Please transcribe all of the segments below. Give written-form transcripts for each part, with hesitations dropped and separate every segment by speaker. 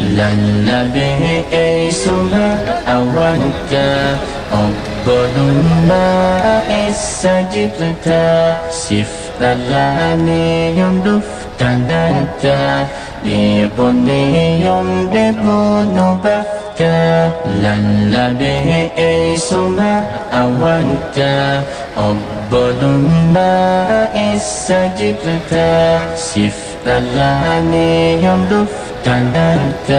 Speaker 1: لن به اسمها أولك أقبل ما استجبت سفت لاني يمدف تندت لبني يمدبون بفتا لن به اسمها أولك أقبل ما استجبت سفت لاني يمدف تندت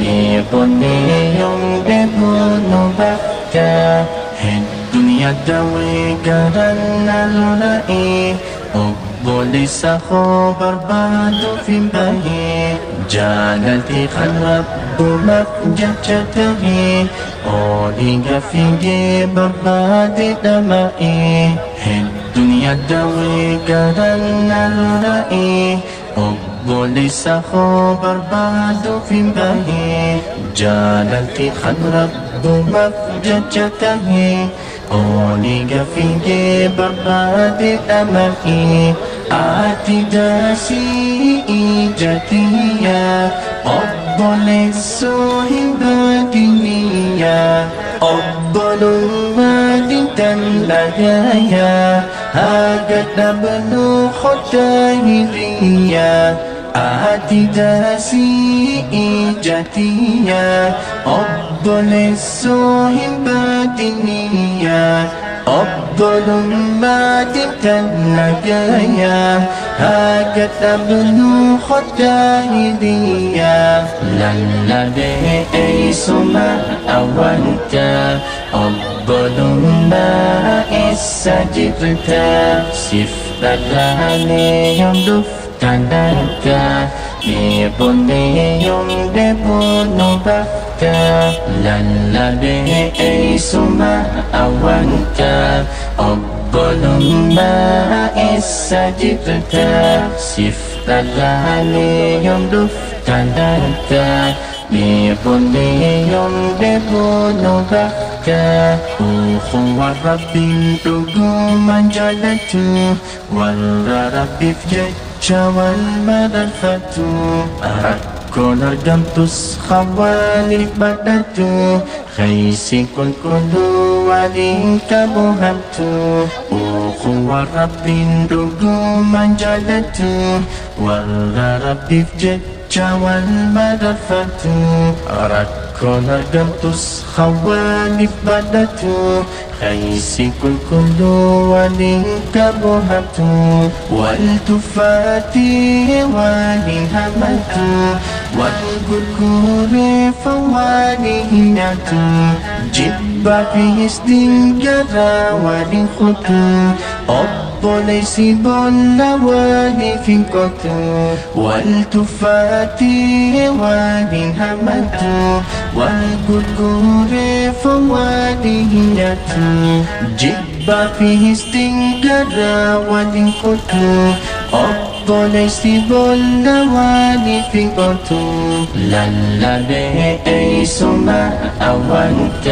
Speaker 1: لبني يمدبون بفتا الدنيا دوي قرن الرأي أقبل خبر بعد في باهي جالتي خرب مفججته أوليق في برباد دمائي الدنيا دوي قرن الرأي أقبل خبر بعد في باهي جالتي خرب مفججته أوليق في برباد دمائي أعتداسي إيجاتية أفضل السهبات نية أفضل مادة لدايا هكذا بنو خطاهرية أعتداسي إيجاتية أفضل السهبات نية أفضل مادة لدايا هكذا بنو خطاهرية لن به اسم أولك أفضل ما استجبت سفت لاني يمدف تندت لبني يمدبون بفتا لن به اسم أولك أفضل ما استجبت سفت لاني يمدف تندت لبني يمدبون بفتا أخوة رب رقوما جلته والرب فجج والمدفة أكون ردمتس خوالي بدته خيسي كل وليك بهمت أخوة رب رقوما جلته والرب فجج والمدفة أكون ردمتس خوالي بدته خيسي كل وليك بهمت والتفاتي ولهمت والكركور فوالهنات جب في استنجرا ولخط أفضل سبل ولفقت والتفاتي ولهمت والكركور فوالهنات جب في استنجرا ولخط أفضل سبل ولفقت لن به اسم أولك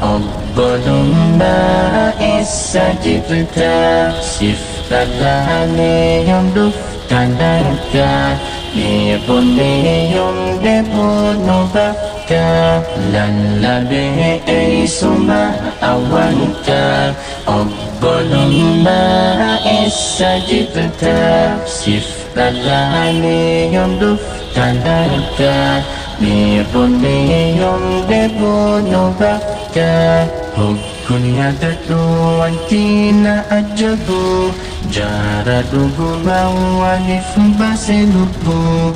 Speaker 1: أفضل ما استجبت سفت لاني يمدف تندت لبني يمدبون بفتا لن به اسم أولك أفضل ما استجبت سفت لاني يمدف تندت لبني يمدبون بفتا هكون يدتو وانتين أجبو جاردو قما ولف بسلبو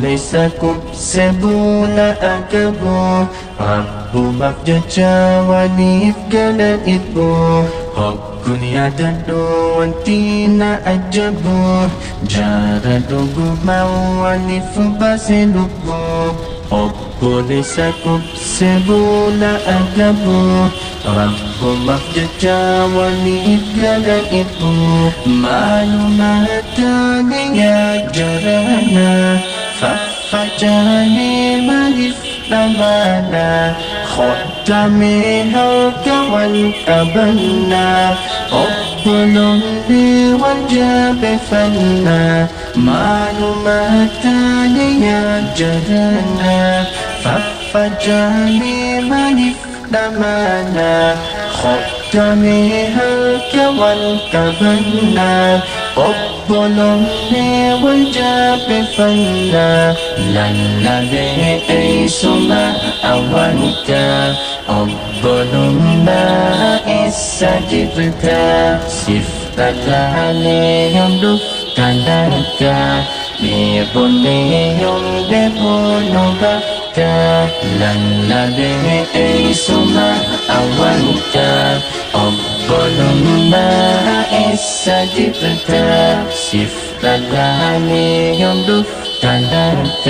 Speaker 1: ليس كبسبون أكبو رب مفججا ولف قلدبو هكون يدتو وانتين أجبو جاردو قما ولف بسلبو ليس كبسبون أكبو رب مفججا ولإبقى معلومات يا جرانا ففجاني ملف لمانا ختمي هوك والقبلنا أفضل لي والجاب فلنا معلوماتنا يا جرنا ففجاني ملف دمانا ختمي هلك والكبنا قبلني والجاب فنا للذي اسم أولك قبلنا استجبت صفتك عليهم دفتنك ببني يمدبون بك للذي اسم أولك قبلنا استجبت صفتك عليهم دفتنك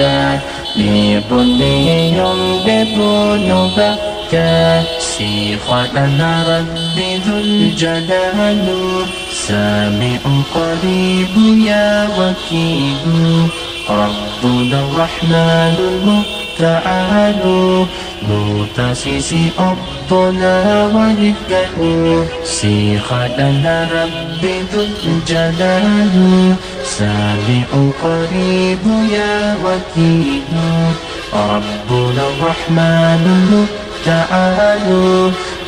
Speaker 1: ببني يمدبون بك سيخنا رب ذو الجلال سامع قريب يا وكيل ربنا الرحمن المتعال متسس أبنا ونفقه سيخنا رب ذو الجلال سامع قريب يا وكيل ربنا الرحمن المتعال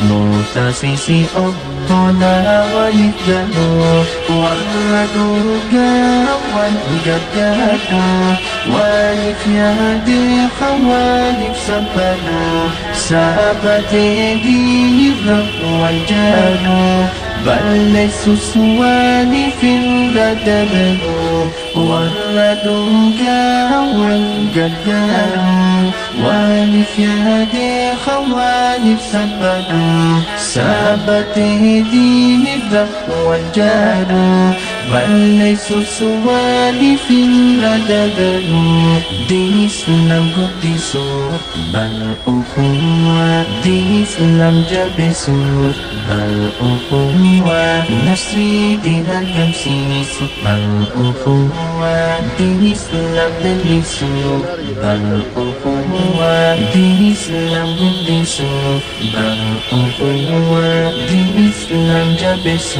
Speaker 1: متسس أبنا ونفقه والردوغا والجدادا والف يدي خوالف سبنا سابت دين الرب والجانو بل ليس سوالف ردبه والردوغا والجدادا والف يدي خوالف سبنا سابت دين الرب والجانو بل ليس سوالف ردبه دين إسلام قدس بل أخوة دين إسلام جبس بل أخوة نشري دين الجمسيس بل أخوة دين إسلام دلس بل أخوة دين إسلام قدس بل أخوة دين إسلام جبس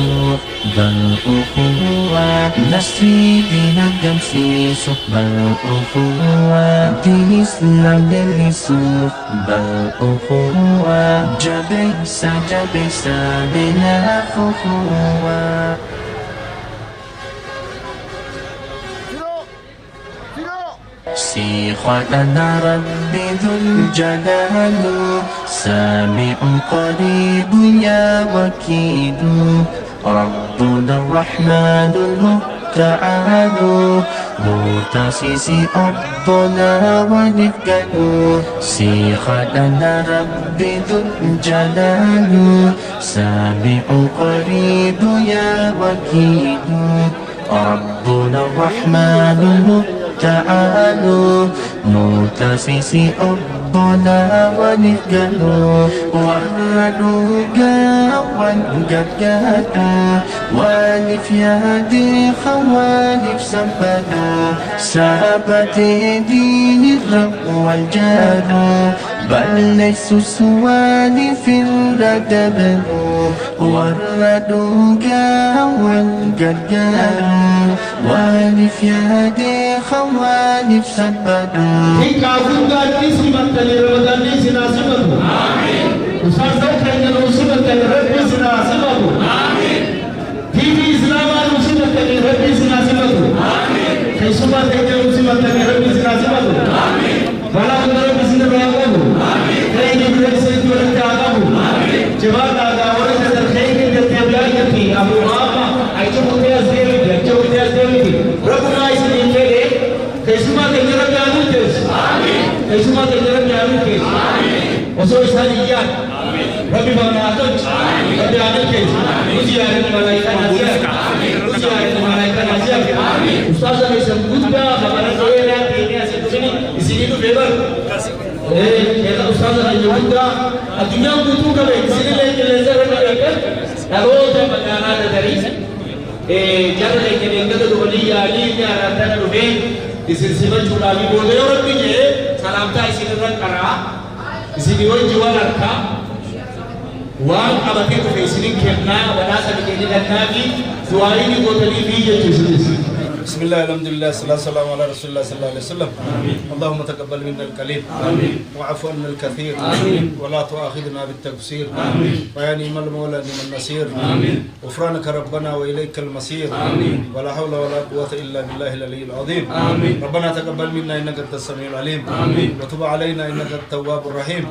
Speaker 1: بل أخوة نشري دين الجمسيس بل أخوة دين إسلام دلس بل أخوة جبس بلا أخوة سيخنا رب ذو الجلال سامع قريب يا وكيل ربنا الرحمن المتعال متسس أبنا ونفقه سيخنا رب ذو الجلال سامع قريب يا وكيل ربنا الرحمن المتعال متسس أبنا ونفقه والردوغا والجدادا والف يدي خوالف سبنا سابت دين الرب والجانو بل ليس سوالف ردبه والردوغا والجدادا والف يدي خوالف سبنا وصول ساليات ربي بناتك ربي عادل كيس رجي على الملائكة نزيل رجي على الملائكة نزيل أستاذ أنا سمعت خبر سوينا ديني أسمعني إسيني تو بيبر كذا أستاذ أنا سمعت الدنيا بتوع كذا إسيني ليزر الملائكة أروح جمعنا تدريس جرى لكن إنك تقولي يا علي يا رتنا ربي إسنسيبا جولا بيقول يا ربي جه سلامتا إسيني ركرا إسيني وجوال ركا وان أبكي تفسيرين كنا وناس بكيني النبي سوالي بقولي في جتوسيس
Speaker 2: بسم الله الحمد لله الصلاة والسلام على رسول الله صلى الله عليه وسلم. اللهم تقبل منا القليل وعفو عنا الكثير ولا تؤاخذنا بالتقصير ويا نعم المولى نعم النصير. غفرانك ربنا وإليك المصير ولا حول ولا قوة إلا بالله العلي العظيم. ربنا تقبل منا إنك أنت السميع العليم وتب علينا إنك التواب الرحيم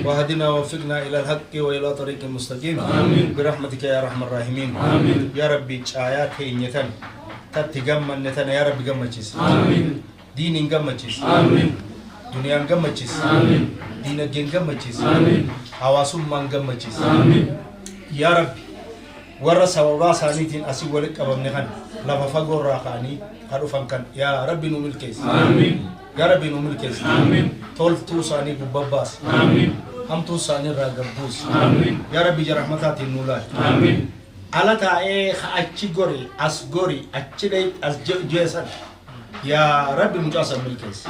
Speaker 2: وهدنا ووفقنا إلى الحق وإلى طريق مستقيم برحمتك يا أرحم الراحمين. يا ربي آيات هينيتن تتجمع نتنا يا ربي جمعتشيس دين جمعتشيس دنيا جمعتشيس دين الجن جمعتشيس حواسم من جمعتشيس يا ربي ورث وراسانيتين أسيولك أبغى نخن لا بفقر راقاني هروفان كان يا ربي نومل كيس يا ربي نومل كيس تول توساني بباباس هم توساني راجبوس يا ربي جرحمتات النولاد على تاء أشجوري أسجوري أشجري أسجيسان يا ربي مجاسم ملكيس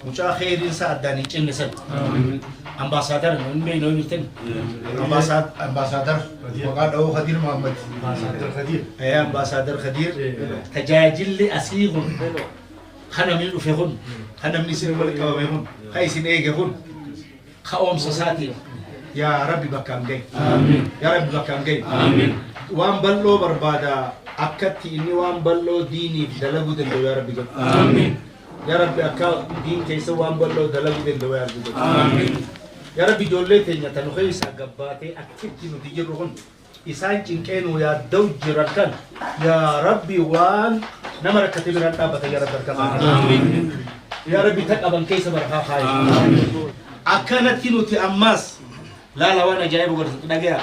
Speaker 2: مجا خير إنسان داني إنسان أمباسادر من بين نوميتين أمباسادر وقال أو خدير محمد خدير يا أمباسادر خدير تجاجل لي أسيغون خنا من فيهون خنا من سين ملك أوهون هاي سين إيجهون خاوم سساتي يا ربي بكام جاي يا ربي بكام جاي وان بلو بربادا أكتي إني وان بلو ديني دلقو دلو يا ربي جاي يا ربي أكا دين كيسا وان بلو دلقو دلو يا ربي جاي يا ربي جولتي نتنو خيسا قباتي أكتي نتيجي روحون إسان جنكينو يا دو جركان يا ربي وان نمر كتبير الأبا يا ربي بركان يا ربي تقبل كيسا برها خايف أكانت كنو تأماس لا لا وانا جايب وقت نجيا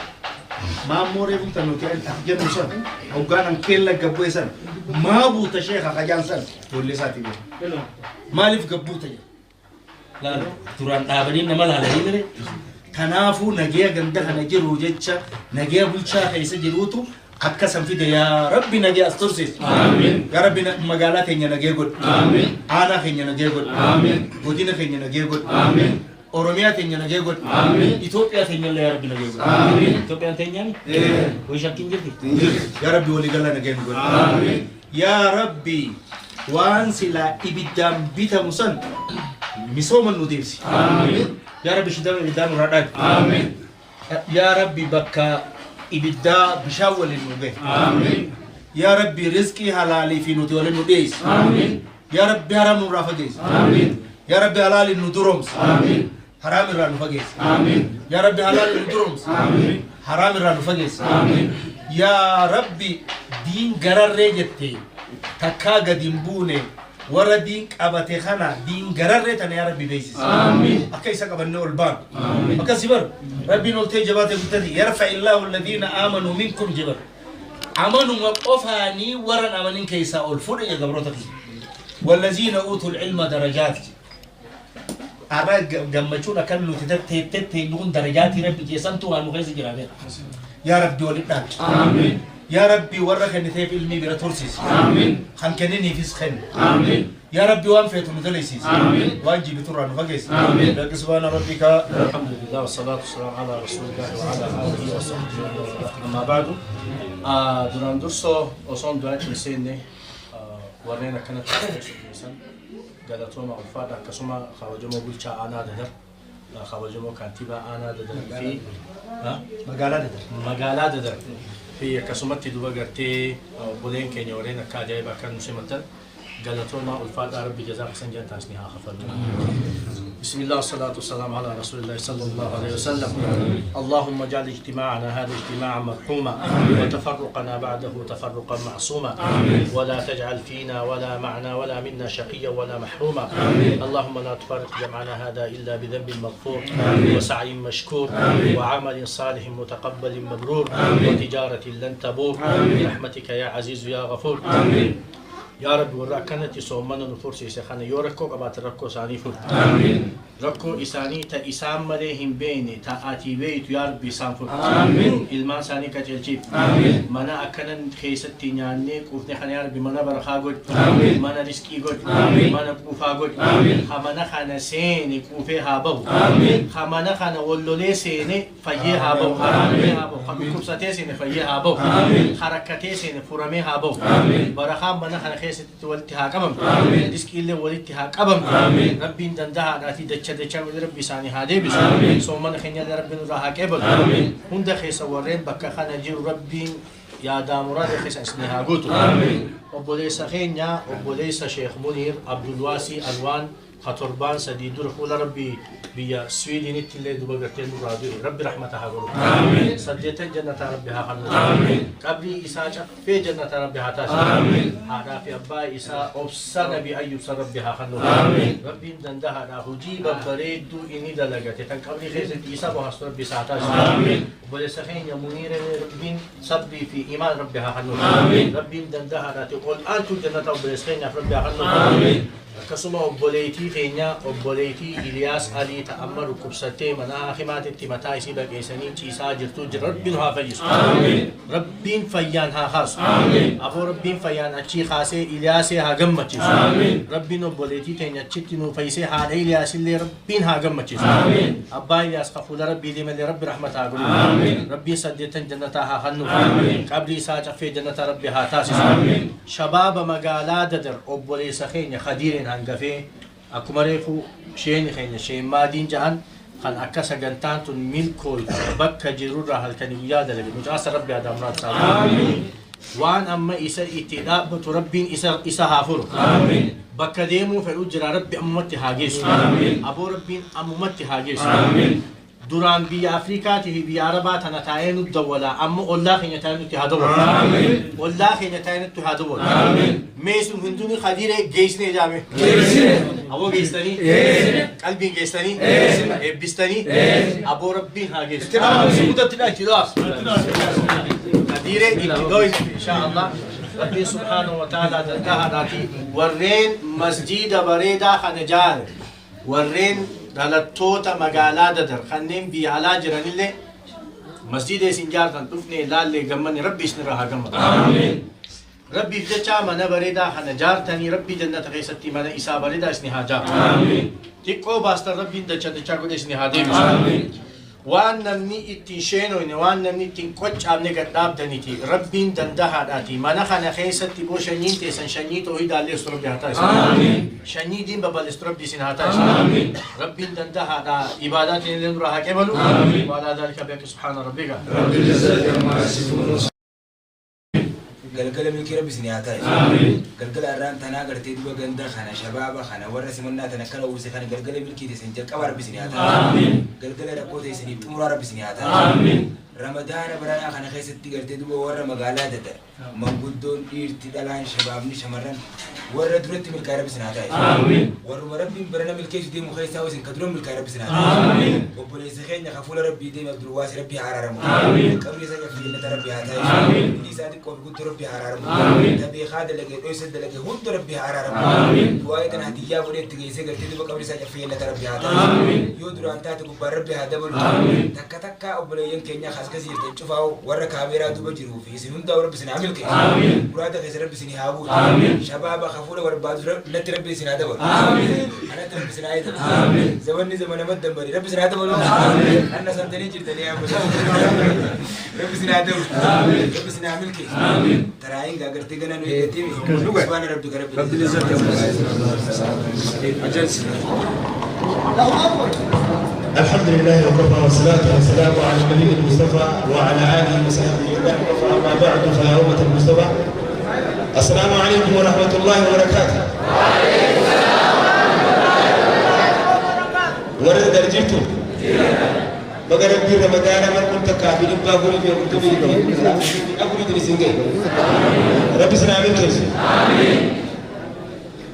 Speaker 2: ما موري بنت نوتي أنت جنب سن أو كان كيلا قبوي سن ما بو تشيخ خجان سن واللي ساتي بيه ما لف قبو تجي لا تران أبدين نمال على هينري تنافو نجيا جنده نجي روجتشا نجيا بوشا هيس جروتو أكسم في ده يا ربي نجيا أسترسيس آمين يا ربي مجالات هني نجيا قد آمين أنا هني نجيا قد آمين بدينا هني نجيا قد آمين أوروميا تيجي نجيب قد إثيوبيا تيجي لا يا ربي نجيب قد إثيوبيا تيجي وإيش أكين جدي يا ربي ولي قال نجيب قد يا ربي وان سلا إبدام بيتا مسن مسوم النوديس يا ربي شدام إبدام رادك يا ربي بكا إبدا بشاول النوبة يا ربي رزقي حلالي في نودي ولا نوديس يا ربي حرام رافقيس يا ربي حلال الندرومس حرام الرانو فجيس يا ربي حلال الندرومس حرام الرانو فجيس يا ربي دين قرر رجتي تكا قديم بونه ورا دين أبتي خنا دين قرر رجتنا يا ربي بيسس أكيسا قبلنا البان أكسبر ربي نلتي جبات بتدي يرفع الله الذين آمنوا منكم جبر آمنوا وقفاني ورا آمنين كيسا الفرق يا قبرتك والذين أوتوا العلم درجات أنا جمعتونا كانوا تتدون درجات ربي جسنتو عن مغيز جرامين يا ربي ولدنا آمين يا ربي ورك نتيب علمي براتورسيس آمين خان كنني في سخن آمين يا ربي وان فيتو مدلسيس آمين واجي بتوران فجيس آمين لك سبحان ربك الحمد لله والصلاة والسلام على رسول الله وعلى آله وصحبه أما بعد دوران درسو وصون دوران كنسيني ورينا كانت قالتهم أوفاد كسمة خواجمو بلشة أنا دهر خواجمو كانتيبا أنا دهر في مقالات دهر في كسمة تدوبا قرتي بدين كيني ورينا كاجايبا كان مسمتر قالتهم أوفاد عربي جزاء حسن جان تاسنيها خفرنا بسم الله والصلاة والسلام على رسول الله صلى الله عليه وسلم اللهم اجعل اجتماعنا هذا اجتماعا مرحوما وتفرقنا بعده تفرقا معصوما ولا تجعل فينا ولا معنا ولا منا شقيا ولا محروما اللهم لا تفرق جمعنا هذا إلا بذنب مغفور وسعي مشكور وعمل صالح متقبل مبرور وتجارة لن تبور برحمتك يا عزيز يا غفور
Speaker 3: يا رب وراكنت يصومنا نفرسي سخنا يوركو قبات ركو ساني فر ركو إساني تا إسام مليهم بيني تا آتي بيت يا رب إسام فر إلمان ساني كتلجيب منا أكنن خيست تنياني كوفني خنا يا رب منا برخا قد منا رزقي قد منا كوفا قد خمنا خنا سيني كوفي هابو خمنا خنا ولولي سيني فيه هابو خمي كوبساتي سيني فيه هابو حركتي سيني فرمي هابو برخا منا خنا خيست تولتها قبم رزقي اللي ولتها قبم ربي دندها ناتي دچا ربي ساني هادي بس صومنا خنيا ربي نراها قبل هند خيس ورين بكا خنا جير ربي يا دامراد خيس اسنها قوتو وبوليس خينيا وبوليس شيخ منير عبد الواسي الوان خطربان سديد رفول ربي بيا سويدي نت اللي دوبغتين راديو ربي رحمتها غلو امين سديت جنة ربها خلو امين قبري إساء في جنة ربها تاس امين هذا في أبا إساء أبصر نبي أيوب سر ربها خلو امين ربي دندها لا هجيب بريد إني دلقت تن قبري خيزت إساء وحصر ربي ساتاس امين وبلسخين يا منير ربي صبي في إيمان ربها خلو امين ربي دندها لا تقول أنتو جنة وبلسخين يا ربها خلو امين كسمة أبوليتي خينيا أبوليتي إلياس علي تأمر كبستي منا خمات التمتاي سيبا كيساني تيسا جرتو ربين ها فيس ربين فيان ها خاص أبو ربين فيان أتشي خاصي إلياسي ها قمتشيس ربين أبوليتي تينيا تشتنو فيسي ها إلياس اللي ربين ها قمتشيس أبا إلياس خفول ربي لمن ربي رحمتها قلو ربي سديتن جنتها خنو قبلي ساجع في جنة ربي ها تاسس شباب مقالا ددر أبوليس خينيا خديرين هنگفه اکمرفو شين خين شين مادين جهان خان أكاسا جنتان تون ملكول بكا جرور راح الكنيويا دلبي مجاس ربي هذا مرات آمين وان أما إسا اتداء بتربين إسا هافر آمين بكا ديمو فالوجر ربي أممتي هاجيس آمين أبو ربين أممتي هاجيس آمين دوران بي أفريقيا تهي بي عربات أنا تعين الدولة أما الله خين تعين تهادور الله خين تعين تهادور ميسو هندوني خديرة جيسني جامي أبو جيستاني قلبي جيستاني إبستاني أبو ربي هاجيس خديرة إبدوي إن شاء الله ربي سبحانه وتعالى تنتهى ذاتي ورين مسجد بريدة خنجار ورين دلتوتا مقالا ددر خنين بي على جرانيلي مسجد سنجار تنطفني لالي قمني ربي سنراها قمت آمين ربي فجأة منا بريدا خنجار تاني ربي جنة غيستي منا إسا بريدا اسنها جار آمين تقو باستر ربي دچا قد اسنها ديبس آمين وان نمني اتنشينو وان نمني اتنقوش عمني قداب دنيتي ربي دندها داتي منا خنا خيستي بو شنين تيسن شنين توهيد اللي استرب بهاتاش آمين شنين دين ببال استرب ديسن هاتاش آمين ربي دندها دا عبادات اللي نراها كبلو آمين وعلى ذلك بيك سبحان ربك رب العزة عما يصفون
Speaker 4: قلقل ملكي ربي سنياتاي قلقل أران تنا قرتي دبا قندا خانا شبابا خانا ورسي منا تنا كلا ورسي خانا قلقل ملكي تسنجل كوا ربي سنياتاي قلقل ركو تسني تمرا ربي سنياتاي رمضان برانا خانا خيستي قرتي دبا ورا مقالا دتا منقودون إيرتي دلان شبابني شمران ورا درتي ملكي ربي سنياتاي ورا ربي برانا ملكي دي مخيسا وسن كدرون ملكي ربي سنياتاي وبوليس خينا خفول ربي دي عبد الواسي ربي عرارمو قبري سجل في جنة ربي هاتاي إيسادي كوب قد ربي عرارمو تبي خاد لك أيسد لك هند ربي عرارمو فوايد أنا هدية وليت تجيسي قلت لي بقبري سجل في جنة ربي هاتاي يودر أنت تقول ربي هذا بلو تكا تكا أبلي ينكينيا خاص كثير تشوفه ورا كاميرا دوبا جرو في سنون دا ورب سنعمل كي برادة خير ربي سني هابو شباب خفولة ورباد نت ربي سني هذا بلو أنا تربي سني هذا زماني زمان ما تدمري ربي سني هذا بلو أنا سنتني جرتني يا ربي سني هذا ربي سني عمل كي تراين قاعد تيجي أنا نيجي سبحان ربك رب العزة
Speaker 5: الحمد لله وكفى والصلاة والسلام على النبي المصطفى وعلى آله وصحبه وسلم أما بعد فيا أمة المصطفى السلام عليكم ورحمة الله وبركاته. وعليكم السلام ورحمة الله وبركاته. ورد درجته مغرب في رمضان ما كنت كافر بابور في كتب أقول لي سنجي رب سلام عليكم. آمين.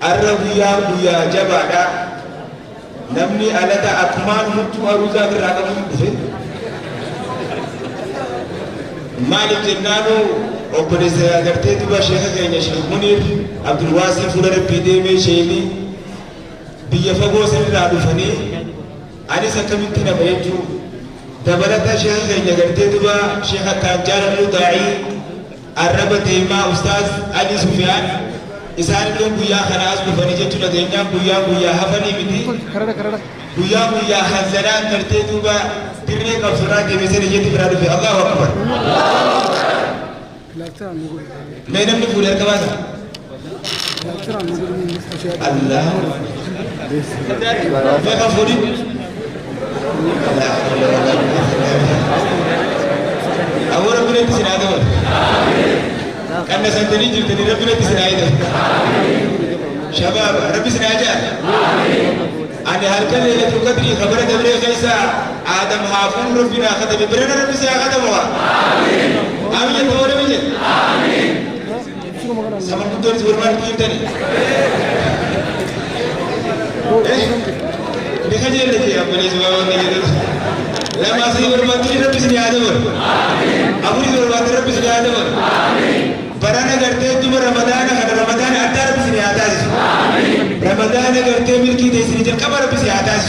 Speaker 5: الرب يا جبادا namni alada akman mutu aruza birada mun dufe malik jannano وبرز أقرتي تبا شيخ كينيا شيخ منير عبد الواسع فلر بيدي شيني بيفقو سنرا دفني أنا سكمتنا بيجو دبلتا شيخ كينيا أقرتي تبا شيخ كانجار المدعي الرب تيما أستاذ علي سفيان إسان لهم بيا خلاص دفني جتو لدينا بيا هفني بدي بيا حزنا أقرتي تبا ترني كفرنا كمسير جت فرادو في الله أكبر ما نمني فولر كباسا الله ما كفوري أول ربنا تسنى هذا كنا سنتني جلتني ربنا تسنى هذا شباب ربي سنى جاء أنا هالكلمة اللي تقدري خبر دبري خيسا آدم هافون ربنا خدم برنا ربي سنى خدمه آمين تقول مين sama kudur berman kita ni. Dekha je lagi apa ni semua ni gitu. Lama sih berman tu Rabbi sini ada ber. Abu ni berman Rabbi sini ada ber. Barana करते तुम रमजान आता रब से आता है रमजान करते मिलकी दे से जब कबर रब से आता है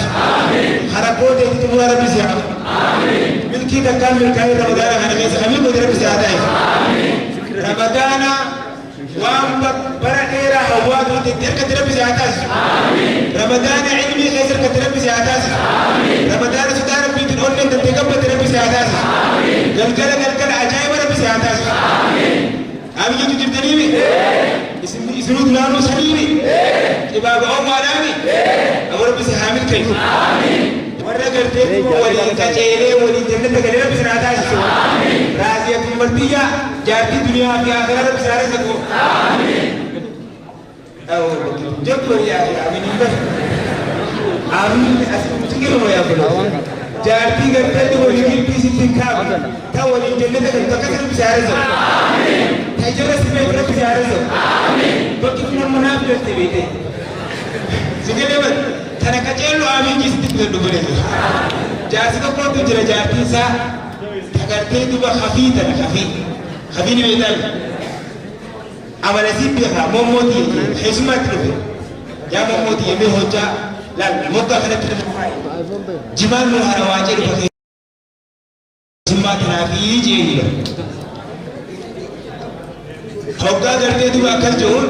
Speaker 5: हर को दे तुम रब से मिलकी दा काम मिलका रमजान हने से हमें को रब से आता है रमजान وام بركيرا هوا دو تدرك رب से आता है रमजान علمي خير كرب से आता है रमजान सुधार भी दिन ने तकब रब से आता है गलगल عجائب रब से आता है أبي جد جبتني اسمه دلانو سليمي شباب أم مالامي أقول بس حامل كيف مرة قلت ولي كجيلة ولي جنة كجيلة بس ناداش راضية مرتيا جاتي دنيا في آخرة بس ناداش سكو أو جب يا أمين بس أمين أسمع يا بلو جاتي قلت ولي كيف سيتكاب تا ولي جنة كجيلة بس ناداش تجربة سبب رب زارزو. بقي فينا منافع تبيته. سجله بس ثنا كجيلو آمين جس تقدر دوبله. جالس كقول تجرا جاتي سا تكرتي دوبا خفي تنا خفي نبيتال. أول أسيب بيها مومودي حسمة تروي. يا مومودي يمي هوجا لا موكا خلنا تروي. جمال مهار واجر بخير. حسمة تنافي جيلو. होगा करते तू आकर जोर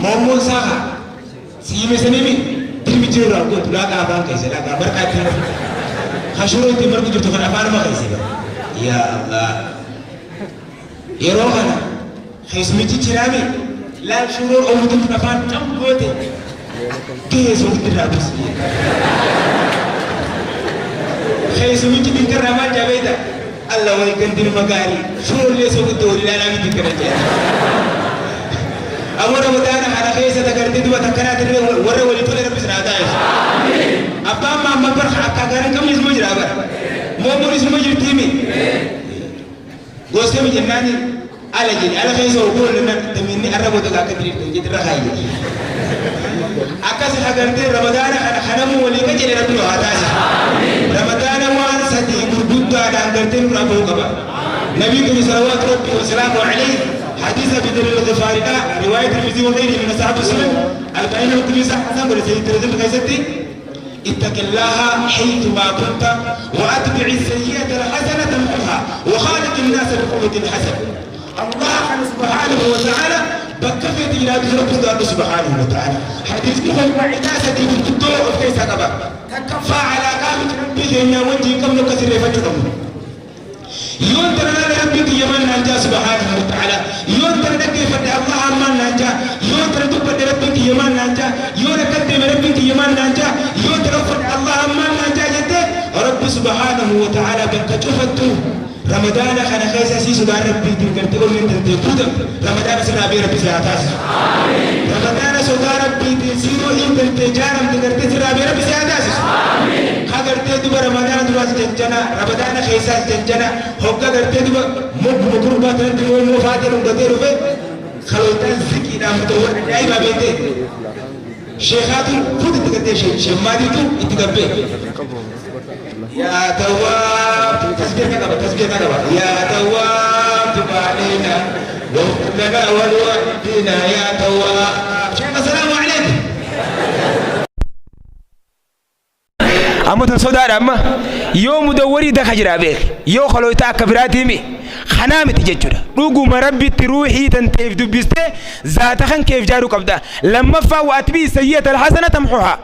Speaker 5: मोमो साहा सीमे से नहीं फिर भी जोर आपको तुला का आबाद कैसे लगा बरकत है हशुरो इतने मर्द जो तो कर आबाद में कैसे लगा या अल्लाह ये रोगा ना खिसमिची चिरामी ला शुरू और मुझे तो नफान कम होते कैसे होते राबिस खिसमिची बिकर रामान जावेदा الله ويكندر مقاري شو اللي سوق الدوري لا نامي تكرجع أمورا مدانا على خيسة تكرتي دوا تكرات ورا ولي تولي ربي سنا دايش أبا ما برخ أكاغارن كم اسمه جرابا مو اسمه جرتيمي غوسكم جناني على جني على خيسة وقول لنا تميني أربعة تكاكدري تجد رخاي أكاس حكرتي رمضان أنا حنمو ولي كجري ربي وعداش رمضان وان سدي بربودا دانغرتين ربو كبا نبي كريم صلوات ربي وسلامه عليه حديث بدر الغفاري رواية الترمذي وغيره من أصحاب السنن البعين الكنيسة حسن برسيد ترزم خيستي اتق الله حيثما كنت وأتبع السيئة الحسنة تمحها وخالق الناس بقوة حسنة الله سبحانه وتعالى بكفيت إلى رب سبحانه وتعالى حديث كل ما عداسة بالدكتور وكيس كبا تكفى على قامة ربك إن وجهي كم نكسر فتكم يوم ترى ربك يمن نجا سبحانه وتعالى يوم ترى كيف الله من نجا يوم ترى تبدأ ربك يمن نجا يوم تقدم ربك يمن نجا يوم ترى الله من نجا جده رب سبحانه وتعالى بكتشفته رمضان خنا خيسا سي سبحان ربي تنكرتي أمين تنتقودم رمضان سنا بي ربي سياتاس رمضان سبحان ربي تنسيرو إن تنتجارم تنكرتي سنا بي ربي سياتاس خاطرتي دوبا رمضان دواس جنجنا رمضان خيسا جنجنا هوكا كرتي دوبا مقربا تنتي ومفاتر مقدر في خلوتا زكي نام تور أي ما بيته شيخاتو فوت تكتي شيخ مادي تو اتكبه يا تواب تسبيح كذا يا تواب تب علينا واغفر لنا ولوالدينا يا تواب. شيخ السلام عليكم.
Speaker 6: أما تصدق أما يوم دوري ده خجرا بيك يو خلو يتاك براتي مي خنامة تججرا روجو مربي تروحي تنتف دبسته ذاتها كيف جارو كبدا لما فا واتبي سيئة الحسنة تمحوها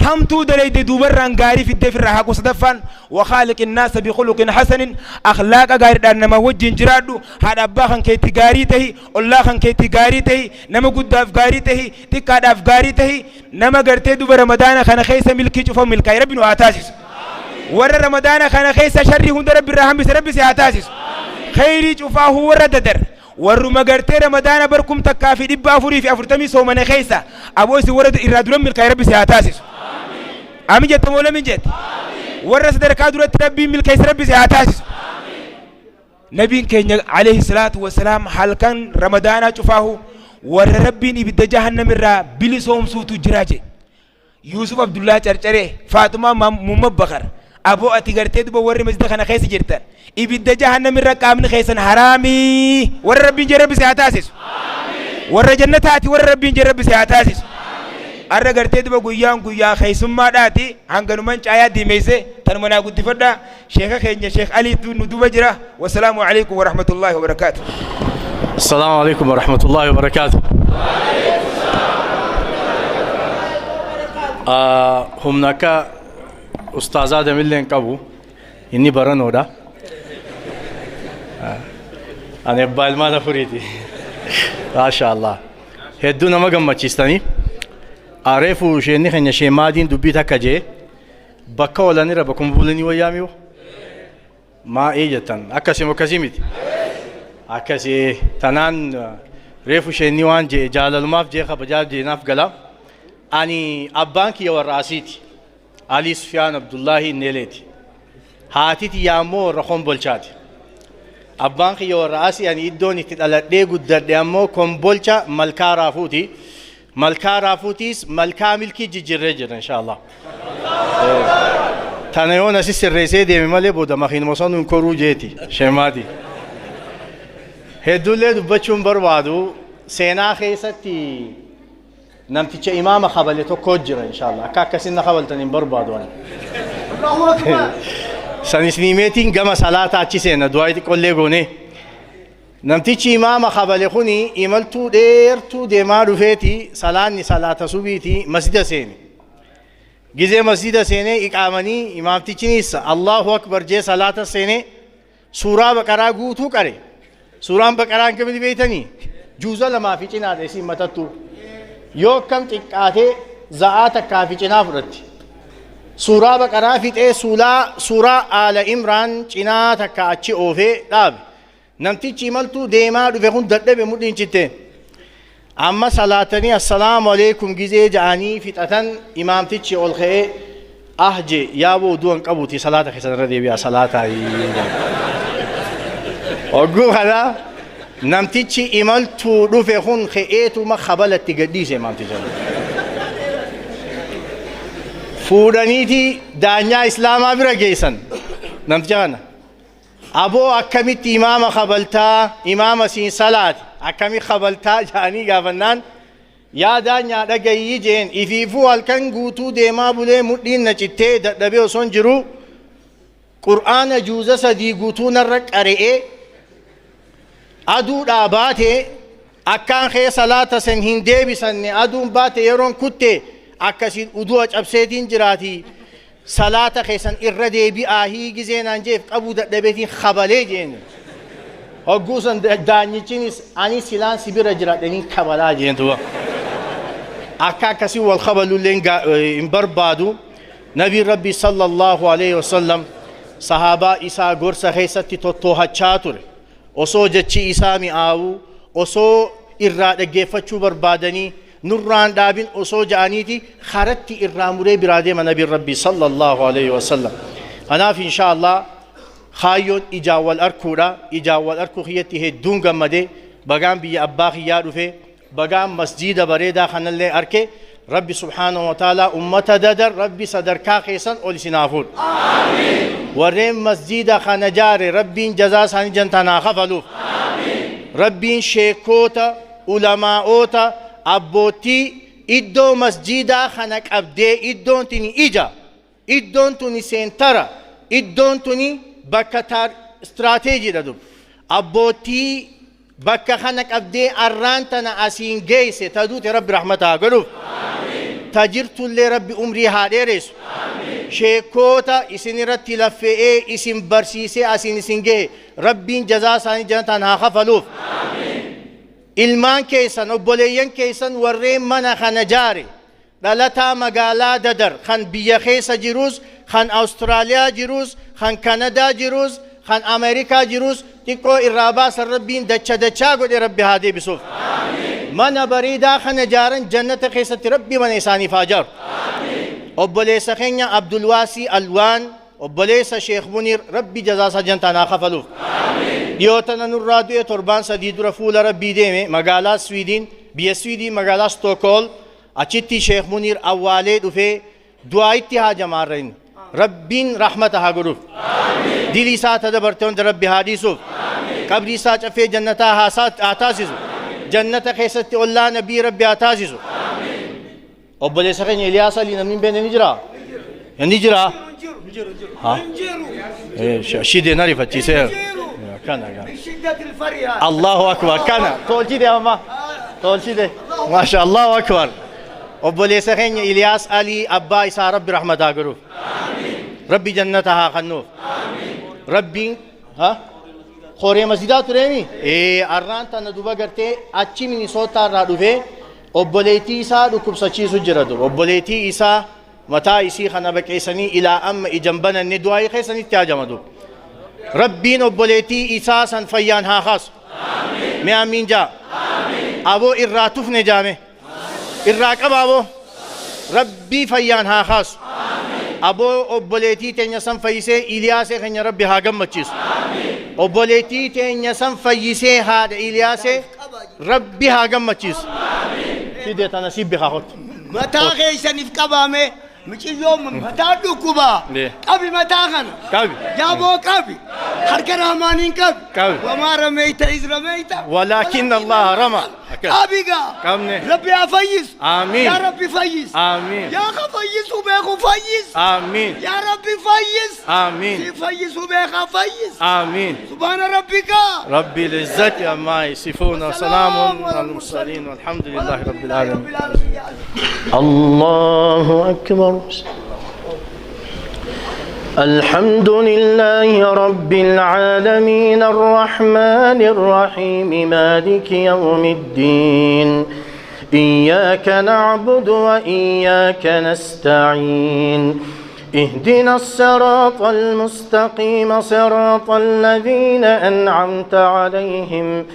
Speaker 6: هم تو دليد دوبر رانغاري في الدفر حق صدفان وخالق الناس بخلق حسن أخلاق غير دان ما وجه جرادو هذا باخن كي تجاريته الله خن كي تجاريته نما قد أفكاريته تكاد أفكاريته نما قرتي دوبر رمضان خن خيس ملكي شوف ملكي ربي واتاسس ور رمضان خن خيس شر هند رب الرحم بس ربي سياتاسس خيري شوفه ور ددر ور ما قرتي رمضان بركم تكافي دبا فوري في أفرتمي سومن خيسة أبوس ورد إرادلهم ملكي ربي سياتاسس أمي جت مولا من جت ورث دركادورة ربي ملك ربي سياتاسس نبي كان عليه الصلاة والسلام حال كان رمضان شفاه ور ربي نبي جهنم الرا بلسوم سوتو جراجي يوسف عبد الله چرچره فاطمة محمد بخر أبو أتيغرتي دب ور مسجد خنا خيس جرتن يبي جهنم الرا كامن خيسن حرامي ور ربي جرب سياتاسس ور جنة أتي ور ربي جرب سياتاسس أرى قرتي دبا قيان خيسم ما داتي هنگنو من چايا دي ميسي تنمنا قد فدا شيخ خينيا شيخ علي ندوب جرا والسلام عليكم ورحمة الله وبركاته.
Speaker 3: السلام عليكم ورحمة الله وبركاته. همناك أستاذ آدم اللي نكابو إني برانو دا أنا بالما نفريتي ما شاء الله هدونا ما قمت تشيستاني عارفوا شيء خنيا شيء مادين دبيتها كجي بكا ولا نرى بكم بولني وياميو ما إيجتن أكاسي مكاسيميت أكاسي تنان ريفو شيء نيوان جي جال الماف جي خبجاب جي ناف قلا أني أبانكي وراسيتي علي سفيان عبد الله نيلتي هاتيتي يامو رخون بولشات أبانكي وراسي يعني إدوني تتلا ديغو درديامو كم بولشا ملكا رافوتي ملكا رافوتيس ملكا ملكي جيجرجر إن شاء الله. تانيون أسيس الرئيسي دي ممالي بودا مخين مصانو انكورو جيتي شمادي هدولي دبچون بروادو سينا خيستي نمتيچ إمام خبالتو كوجر إن شاء الله كاكا سينا خبالتنين بربادو الله أكبر سنسنيميتين قم صلاة أچي سينا دعايتي كولي قوني نمتيچ إمام خبالخوني إمالتو ديرتو ديما رفيتي صلاة سبيتي مسجد سيني جزء مسجد سيني إقامني إمام تيچنيس الله أكبر جي صلاة سيني سورة بقرا قوتو كري سورة بقرا كم دي بيتني جوزا لما في چنا ديسي متتو يو كم تقاتي زعات كافي چنا فرت سورة بقرا في سورة آل إمران چنا تكا أچي أوفي داب نمتي چيملتو ديما رفقون دردب مدين چته أما صلاتني السلام عليكم جزء جاني فتاة إمام تيجي أولخي أهجي يا بو دوان كابوتي صلاة خسن ردي بيا صلاة أقول هذا نم تيجي إمام تو رفقون خيئتو ما خبلت تجديس إمام تيجي فورانيتي دانيا إسلام أبرا جيسن نم تجانا أبو أكملت إمام خبلتا إمام سين صلاة أكمل خبلتا جاني قافنان يا دانيا دقي جين إفيفو هالكن قوتو ديما بولي مدين نجتة دبيو سنجرو قرآن جوزة سدي قوتو نرك أرئي أدو داباتي أكان خي صلاة سن هندي بسن أدو باتي يرون كتة أكاسي أدوج أبسيدين جراتي صلاة خيسن إردي بآهي جزين أنجيف أبو دبيتي خبالي جين أقوسن داني جينيس أني سيلان سبير جراتني خبالا جين توا أكا كسي والخبالو لين إمبربادو نبي ربي صلى الله عليه وسلم صحابة إسا غرسة خيستي توتوها چاتور أسو جتشي إسامي آو أسو إرادة جيفتشو بربادني نوران دابين أسو جانيتي خرجتي إراموري برادة من نبي ربي صلى الله عليه وسلم أنا في إن شاء الله خايون إجاوال أركورا إجاوال أركو خيتي هدون قمدي بقام بي أباخي يارفه بقام مسجد بريدا خنالي أركي ربي سبحانه وتعالى أمة ددر ربي صدر كاخيسا أولي سنافور آمين ورين مسجد خانجاري ربي جزا ساني جنتنا خفلوف آمين ربي شيكوتا علماءوتا أبوتي إدو مسجد خانك أبدي إدون تني إجا إدون تني سنترا إدون تني بكتار استراتيجي دادو أبوتي بكا خانك أبدي أرانتنا أسين جيسي تدوت رب رحمتها قلوب تجرت اللي ربي أمري هاديرس شيكوتا إسن رتي لفئي إسن برسيسي أسين إسنجي ربي جزا ساني جنتان خفلوف إلمان كيسان وبوليين كيسان ورين منا خنجاري دلتا مقالا ددر خان بيخيس جيروز خان أستراليا جيروز خان كندا جيروز خان أمريكا جيروز تكو إراباس الربين دچا قد ربي هادي بسوف من بريدا خنجارن جنة خيسة ربي من إساني فاجر أبوليس خينيا عبد الواسي ألوان أبوليس شيخ منير ربي جزاسا جنتانا خفلوف ديوتنا نرادو تربان سديد رفول ربي ديمي مقالا سويدين بيا سويدين مقالا ستوكول أچتي شيخ منير أولي دفي دعايتي ها جمارين ربين رحمتها قروف ديلي ساعة دبرتون ربي هاديسوف قبري ساعة في جنتها ساعة آتاسيسو جنة خيستي الله نبي ربي آتاسيسو أبولي سخين إلياس اللي نمين بين نجرا نجرا ها شيدي نعرف تيسير كان
Speaker 7: شدة الفرية
Speaker 3: الله أكبر كان طول شيدي أما طول شيدي ما شاء الله أكبر أبولي سخين إلياس علي أبا إسا ربي رحمتها قروف ربي جنتها خنوف ربي ها خوري مسجدات ريمي أرانتا ندوبا قرتي أچي مني صوتا رادوفي أبوليتي إسا ركب سچي سجردو أبوليتي إسا متى إسي خنبك إساني إلى أم إجنبنا الندواي خيساني تياجمدو ربين أبوليتي إسا سنفيان ها خاص مي آمين جا أبو إراتوف نجامي إراكب أبو ربي فيان ها خاص أبو أبوليتي تنيسان فيسي إلياسي خنيا ربي هاقم مچيس أبوليتي تنيسان فيسي هاد إلياسي ربي هاقم مچيس سيدي تنسيب بخاخت
Speaker 7: متى خيسا نفقبامي مش يوم متى دوكوبا قبي متى خنا
Speaker 3: قبي
Speaker 7: جابو قبي حركة رحمانين قبي وما رميت إذ رميت
Speaker 3: ولكن الله رمى
Speaker 7: قبي ربي أفيز
Speaker 3: آمين
Speaker 7: يا ربي فيز
Speaker 3: آمين
Speaker 7: يا خفيز وبيخو فيز
Speaker 3: آمين
Speaker 7: يا ربي فيز
Speaker 3: آمين
Speaker 7: فيز وبيخا فيز
Speaker 3: آمين
Speaker 7: سبحان ربك
Speaker 3: ربي العزة عما يصفون سلام على المرسلين والحمد لله رب العالمين الله أكبر الحمد لله رب العالمين الرحمن الرحيم مالك يوم الدين إياك نعبد وإياك نستعين اهدنا الصراط المستقيم صراط الذين أنعمت عليهم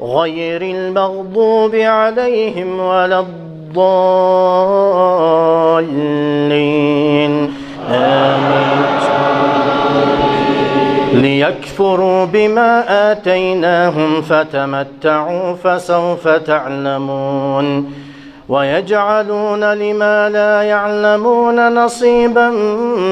Speaker 3: غير المغضوب عليهم ولا الضالين آمين ليكفروا بما آتيناهم فتمتعوا فسوف تعلمون ويجعلون لما لا يعلمون نصيبا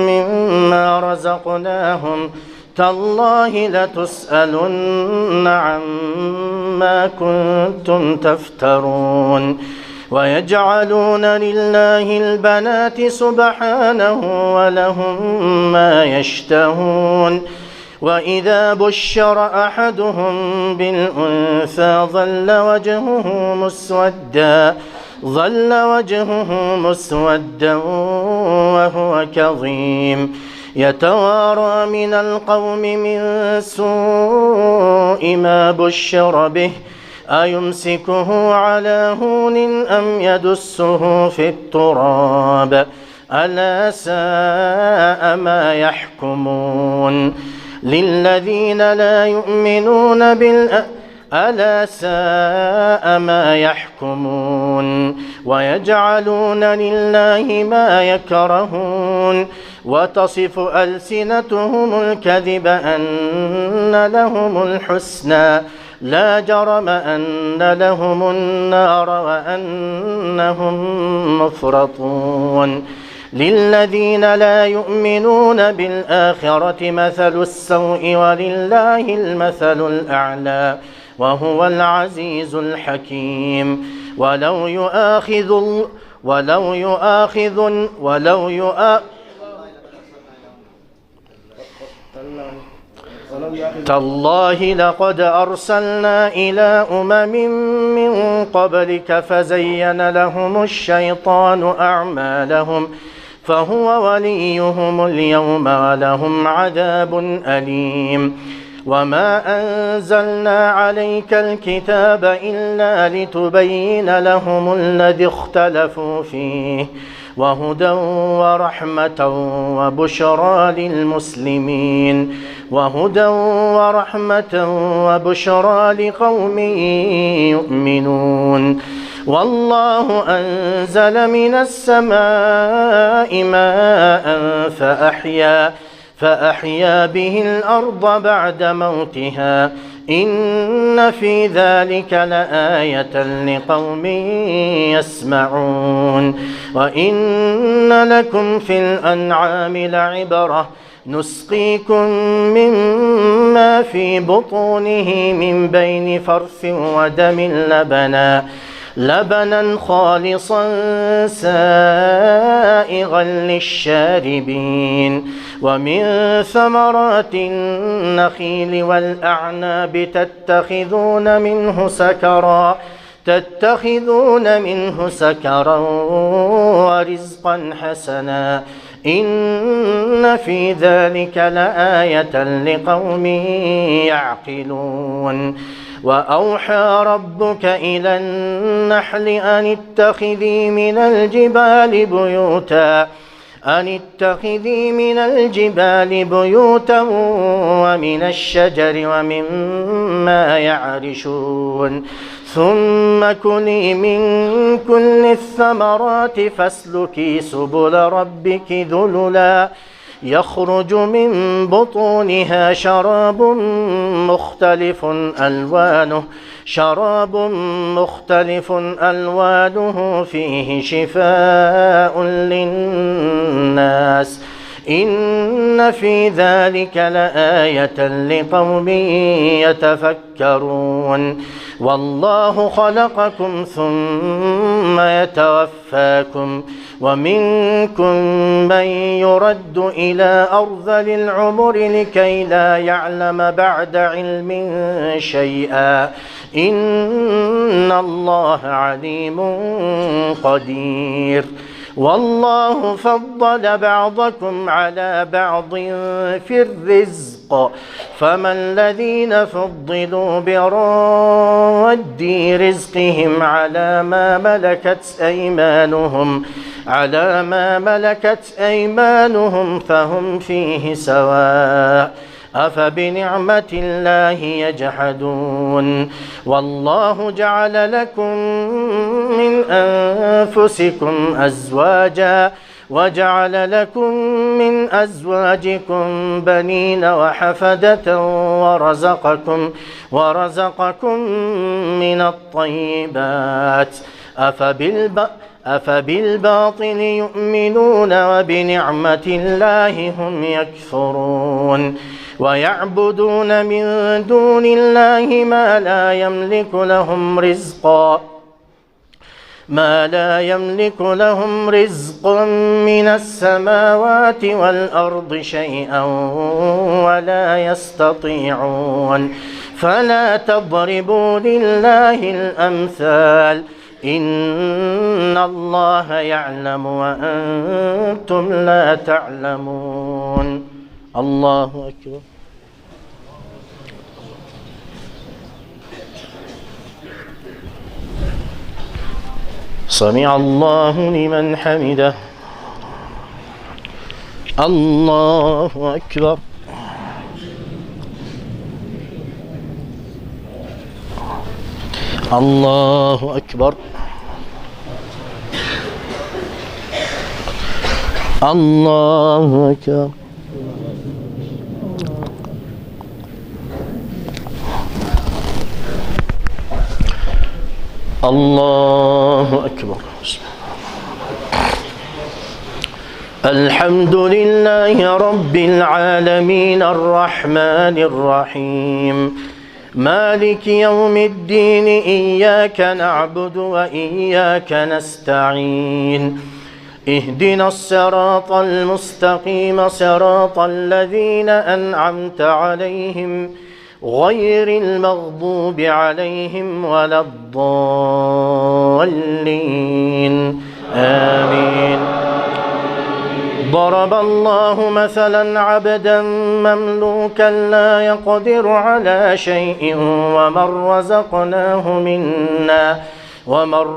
Speaker 3: مما رزقناهم تالله لتسألن عما كنتم تفترون ويجعلون لله البنات سبحانه ولهم ما يشتهون وإذا بشر أحدهم بالأنثى ظل وجهه مسودا وهو كظيم يتوارى من القوم من سوء ما بشر به أيمسكه على هون أم يدسه في التراب ألا ساء ما يحكمون للذين لا يؤمنون ألا ساء ما يحكمون ويجعلون لله ما يكرهون وتصف ألسنتهم الكذب أن لهم الحسنى
Speaker 8: لا جرم أن لهم النار وأنهم مفرطون للذين لا يؤمنون بالآخرة مثل السوء ولله المثل الأعلى وهو العزيز الحكيم تالله لقد أرسلنا إلى أمم من قبلك فزين لهم الشيطان أعمالهم فهو وليهم اليوم ولهم عذاب أليم وما أنزلنا عليك الكتاب إلا لتبين لهم الذي اختلفوا فيه وهدى ورحمة وبشرى للمسلمين لقوم يؤمنون والله أنزل من السماء ماء فأحيا به الأرض بعد موتها إن في ذلك لآية لقوم يسمعون وإن لكم في الأنعام لعبرة نسقيكم مما في بطونه من بين فرث ودم لبنا خالصا سائغا للشاربين ومن ثمرات النخيل والأعناب تتخذون منه سكرا ورزقا حسنا إن في ذلك لآية لقوم يعقلون وأوحى ربك إلى النحل أن اتخذي من الجبال بيوتا ومن الشجر ومما يعرشون ثم كلي من كل الثمرات فاسلكي سبل ربك ذللا يخرج من بطونها شراب مختلف ألوانه فيه شفاء للناس إن في ذلك لآية لقوم يتفكرون والله خلقكم ثم يتوفاكم ومنكم من يرد إلى أرذل العمر لكي لا يعلم بعد علم شيئا إن الله عليم قدير والله فضل بعضكم على بعض في الرزق فما الذين فضلوا برد رزقهم على ما ملكت أيمانهم فهم فيه سواء أفبنعمة الله يجحدون والله جعل لكم من أنفسكم أزواجا وجعل لكم من أزواجكم بنين وحفدة ورزقكم من الطيبات أفبالباطل يؤمنون وبنعمة الله هم يكفرون ويعبدون من دون الله ما لا يملك لهم رزقا من السماوات والأرض شيئا ولا يستطيعون فلا تضربوا لله الأمثال إن الله يعلم وأنتم لا تعلمون الله أكبر سمع الله لمن حمده الله أكبر الله أكبر الله أكبر الله أكبر. الحمد لله رب العالمين الرحمن الرحيم مالك يوم الدين إياك نعبد وإياك نستعين اهدنا الصراط المستقيم صراط الذين أنعمت عليهم غير المغضوب عليهم ولا الضالين آمين. ضرب الله مثلا عبدا مملوكا لا يقدر على شيء ومن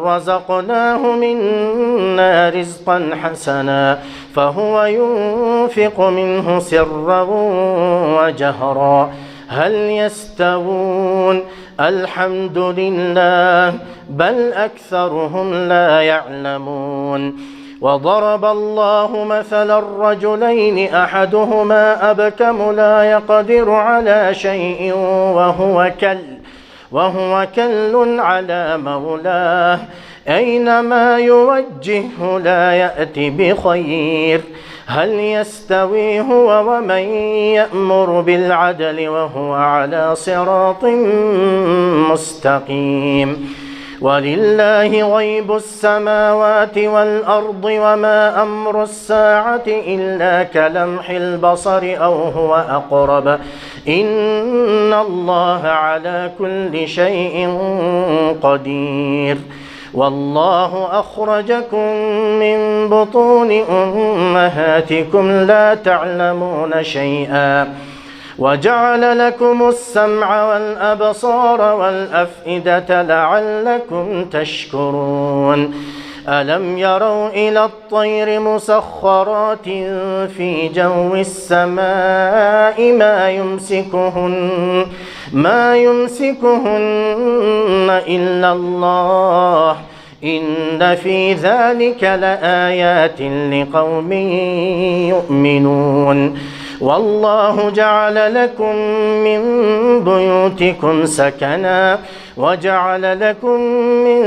Speaker 8: رزقناه منا رزقا حسنا فهو ينفق منه سرا وجهرا هل يستوون؟ الحمد لله بل أكثرهم لا يعلمون. وضرب الله مثلا الرجلين أحدهما أبكم لا يقدر على شيء وهو كل على مولاه أينما يوجهه لا يأتي بخير هل يستوي هو ومن يأمر بالعدل وهو على صراط مستقيم. ولله غيب السماوات والأرض وما أمر الساعة إلا كلمح البصر أو هو أقرب إن الله على كل شيء قدير. والله أخرجكم من بطون أمهاتكم لا تعلمون شيئا وجعل لكم السمع والأبصار والأفئدة لعلكم تشكرون. ألم يروا إلى الطير مسخرات في جو السماء ما يمسكهن إلا الله إن في ذلك لآيات لقوم يؤمنون. والله جعل لكم من بيوتكم سكنا وجعل لكم من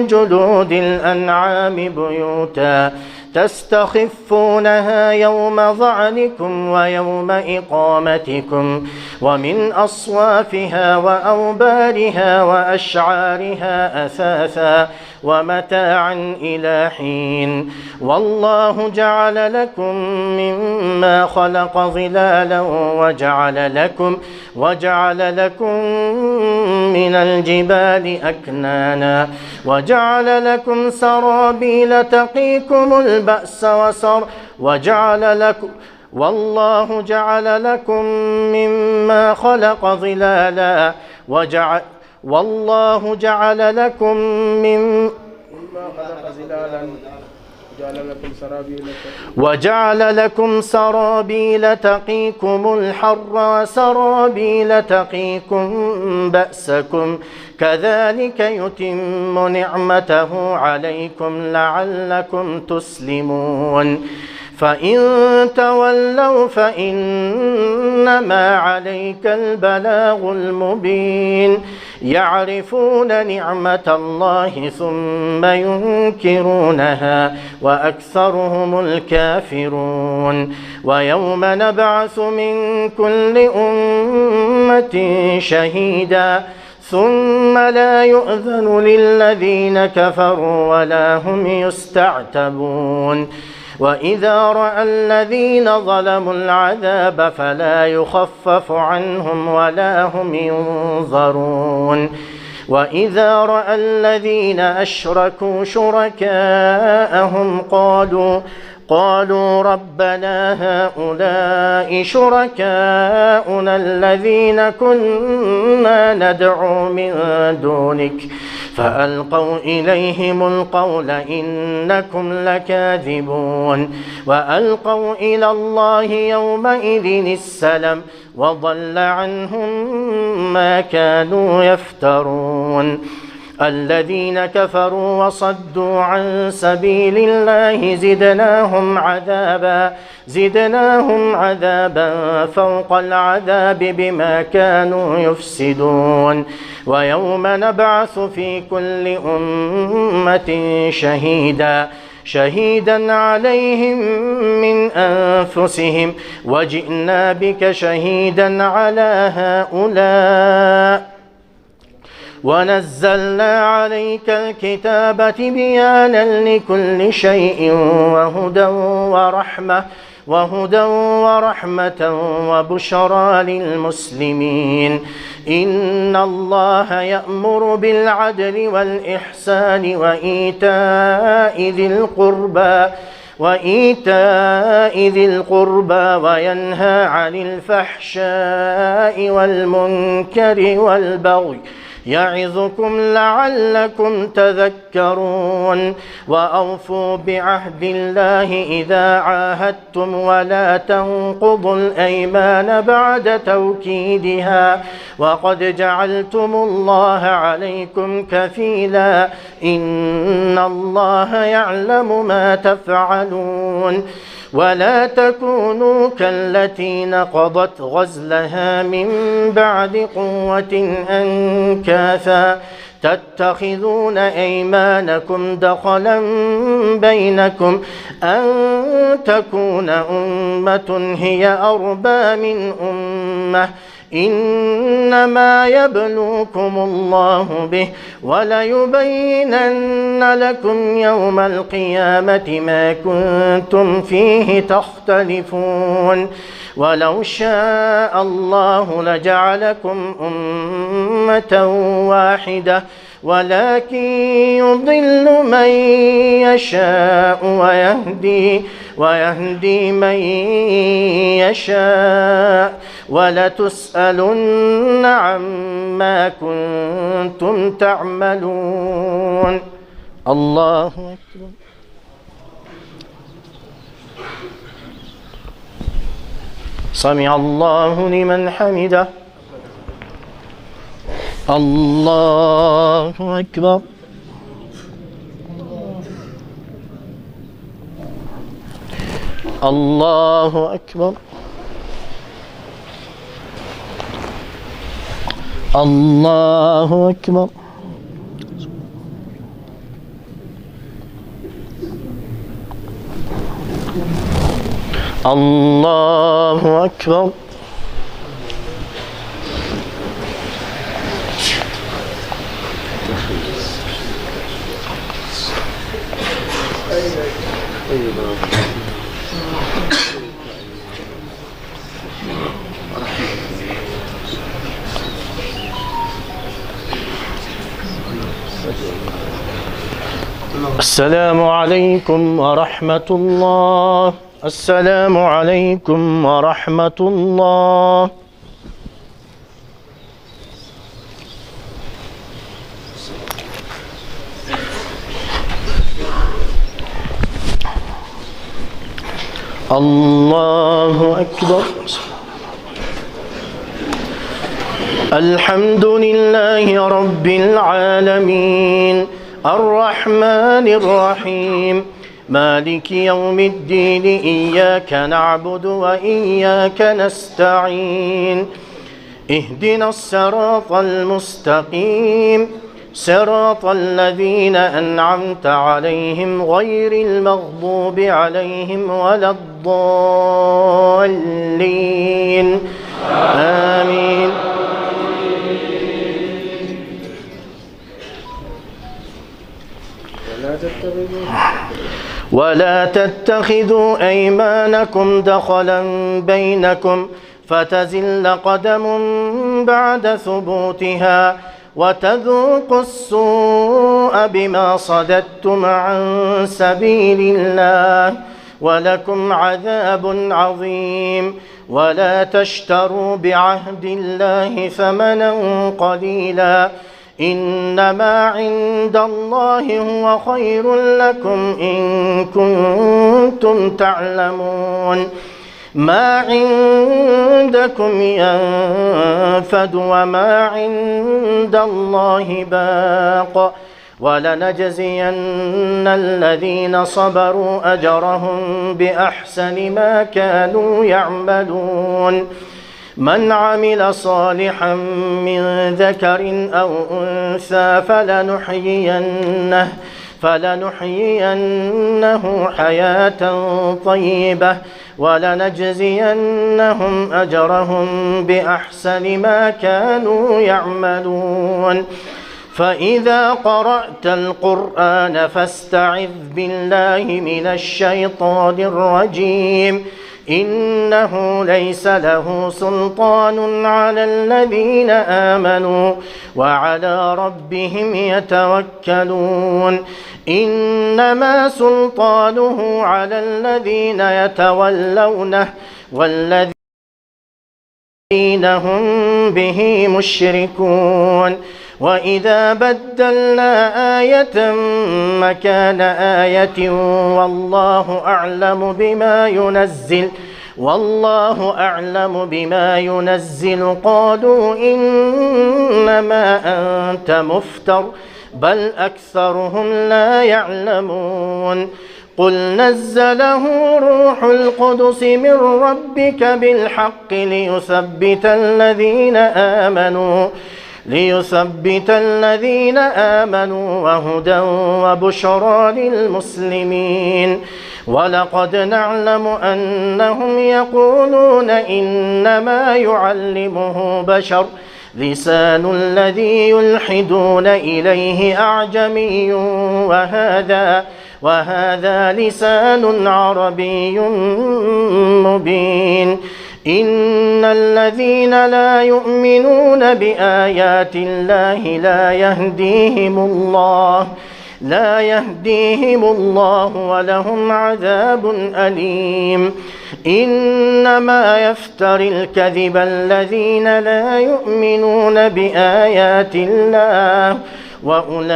Speaker 8: جلود الأنعام بيوتا تستخفونها يوم ظعنكم ويوم إقامتكم ومن أصوافها وأوبارها وأشعارها أثاثا ومتاعا إلى حين. والله جعل لكم مما خلق ظلالا وجعل لكم من الجبال أكنانا وجعل لكم سرابيل تقيكم البأس والله جعل لكم مما خلق ظلالا والله جعل لكم وجعل لكم سرابيل تقيكم الحر وسرابيل تقيكم بأسكم كذلك يتم نعمته عليكم لعلكم تسلمون. فإن تولوا فإنما عليك البلاغ المبين. يعرفون نعمة الله ثم ينكرونها وأكثرهم الكافرون. ويوم نبعث من كل أمة شهيدا ثم لا يؤذن للذين كفروا ولا هم يستعتبون. وإذا رأى الذين ظلموا العذاب فلا يخفف عنهم ولا هم ينظرون. وإذا رأى الذين أشركوا شركاءهم قالوا ربنا هؤلاء شركاؤنا الذين كنا ندعو من دونك فألقوا إليهم القول إنكم لكاذبون. وألقوا إلى الله يومئذ السلم وضل عنهم ما كانوا يفترون. الذين كفروا وصدوا عن سبيل الله زدناهم عذابا فوق العذاب بما كانوا يفسدون ويوم نبعث في كل أمة شهيدا عليهم من أنفسهم وجئنا بك شهيدا على هؤلاء ونزلنا عليك الكتاب تبيانا لكل شيء وهدى ورحمة وبشرى للمسلمين إن الله يأمر بالعدل والإحسان وإيتاء ذي القربى وينهى عن الفحشاء والمنكر والبغي يعظكم لعلكم تذكرون وأوفوا بعهد الله إذا عاهدتم ولا تنقضوا الأيمان بعد توكيدها وقد جعلتم الله عليكم كفيلا إن الله يعلم ما تفعلون ولا تكونوا كالتي نقضت غزلها من بعد قوة أنكاثا تتخذون أيمانكم دخلا بينكم أن تكون أمة هي أربى من أمة إنما يبلوكم الله به وليبينن لكم يوم القيامة ما كنتم فيه تختلفون ولو شاء الله لجعلكم أمة واحدة ولكن يضل من يشاء ويهدي من يشاء ولتسألن عما كنتم تعملون الله أكبر سمع الله لمن حمده الله أكبر الله أكبر الله أكبر الله أكبر السلام عليكم ورحمة الله. السلام عليكم ورحمة الله. الله أكبر. الحمد لله رب العالمين الرحمن الرحيم مالك يوم الدين إياك نعبد وإياك نستعين اهدنا الصراط المستقيم صراط الذين أنعمت عليهم غير المغضوب عليهم ولا الضالين آمين. ولا تتخذوا أيمانكم دخلا بينكم فتزل قدم بعد ثبوتها وتذوقوا السوء بما صددتم عن سبيل الله ولكم عذاب عظيم. ولا تشتروا بعهد الله ثمنا قليلا إنما عند الله هو خير لكم إن كنتم تعلمون. ما عندكم ينفد وما عند الله باق ولنجزين الذين صبروا أجرهم بأحسن ما كانوا يعملون من عمل صالحا من ذكر أو أنثى فلنحيينه حياة طيبة ولنجزينهم أجرهم بأحسن ما كانوا يعملون فإذا قرأت القرآن فاستعذ بالله من الشيطان الرجيم إنه ليس له سلطان على الذين آمنوا وعلى ربهم يتوكلون إنما سلطانه على الذين يتولونه والذين هم به مشركون وإذا بدلنا آية مكان آية والله أعلم بما ينزل قالوا إنما أنت مفتر بل أكثرهم لا يعلمون قل نزله روح القدس من ربك بالحق ليثبت الذين آمنوا وهدى وبشرى للمسلمين ولقد نعلم أنهم يقولون إنما يعلمه بشر لسان الذي يلحدون إليه أعجمي وهذا لسان عربي مبين إن الذين لا يؤمنون بآيات الله لا يهديهم الله ولهم عذاب أليم إنما يفتري الكذب الذين لا يؤمنون بآيات الله وأولئك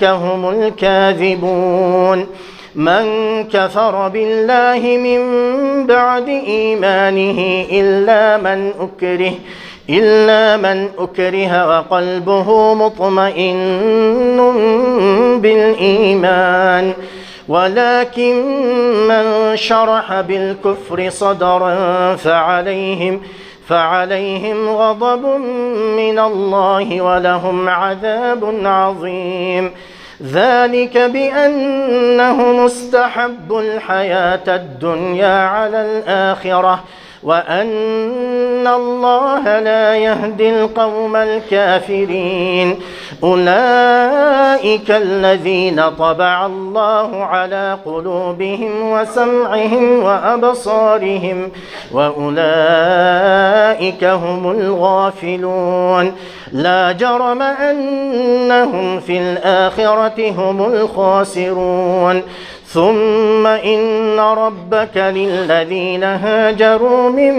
Speaker 8: هم الكاذبون من كفر بالله من بعد إيمانه إلا من أكره وقلبه مطمئن بالإيمان ولكن من شرح بالكفر صدرا فعليهم غضب من الله ولهم عذاب عظيم ذلك بأنهم استحبوا الحياة الدنيا على الآخرة وأن الله لا يهدي القوم الكافرين أولئك الذين طبع الله على قلوبهم وسمعهم وأبصارهم وأولئك هم الغافلون لا جرم أنهم في الآخرة هم الخاسرون ثم إن ربك للذين هاجروا من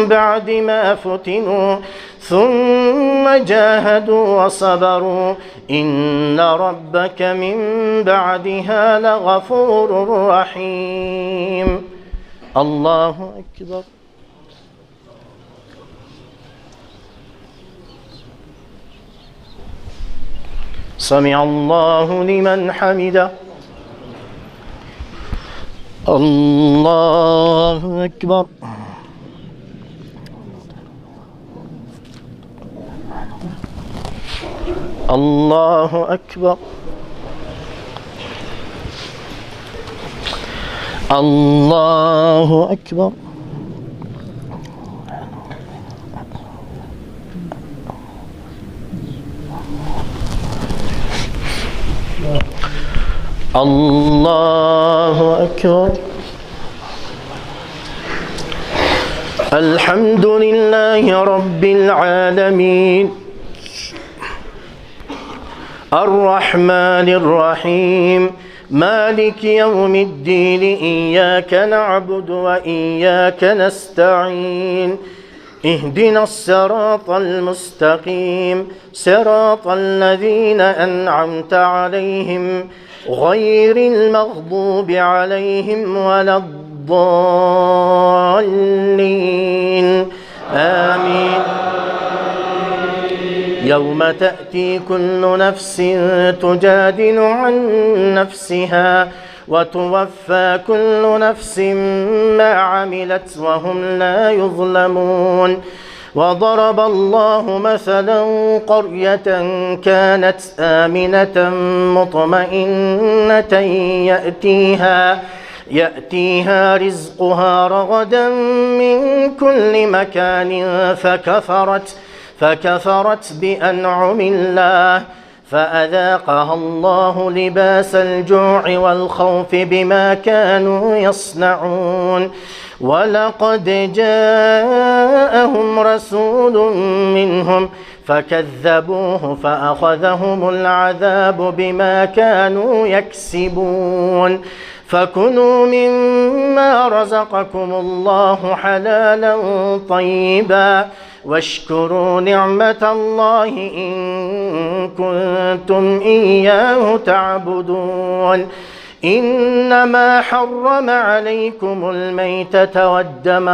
Speaker 8: بعد ما فتنوا ثم جاهدوا وصبروا إن ربك من بعدها لغفور رحيم الله أكبر سمع الله لمن حمده الله أكبر الله أكبر الله أكبر الله أكبر الحمد لله رب العالمين الرحمن الرحيم مالك يوم الدين إياك نعبد وإياك نستعين اهدنا الصراط المستقيم صراط الذين أنعمت عليهم غير المغضوب عليهم ولا الضالين الضالين آمين. يوم تأتي كل نفس تجادل عن نفسها وتوفى كل نفس ما عملت وهم لا يظلمون. وضرب الله مثلا قرية كانت آمنة مطمئنة يأتيها رزقها رغدا من كل مكان فكفرت بأنعم الله فأذاقها الله لباس الجوع والخوف بما كانوا يصنعون. ولقد جاءهم رسول منهم فكذبوه فأخذهم العذاب بما كانوا يكسبون. فكلوا مما رزقكم الله حلالا طيبا واشكروا نعمة الله إن كنتم إياه تعبدون. إنما حرم عليكم الميتة والدم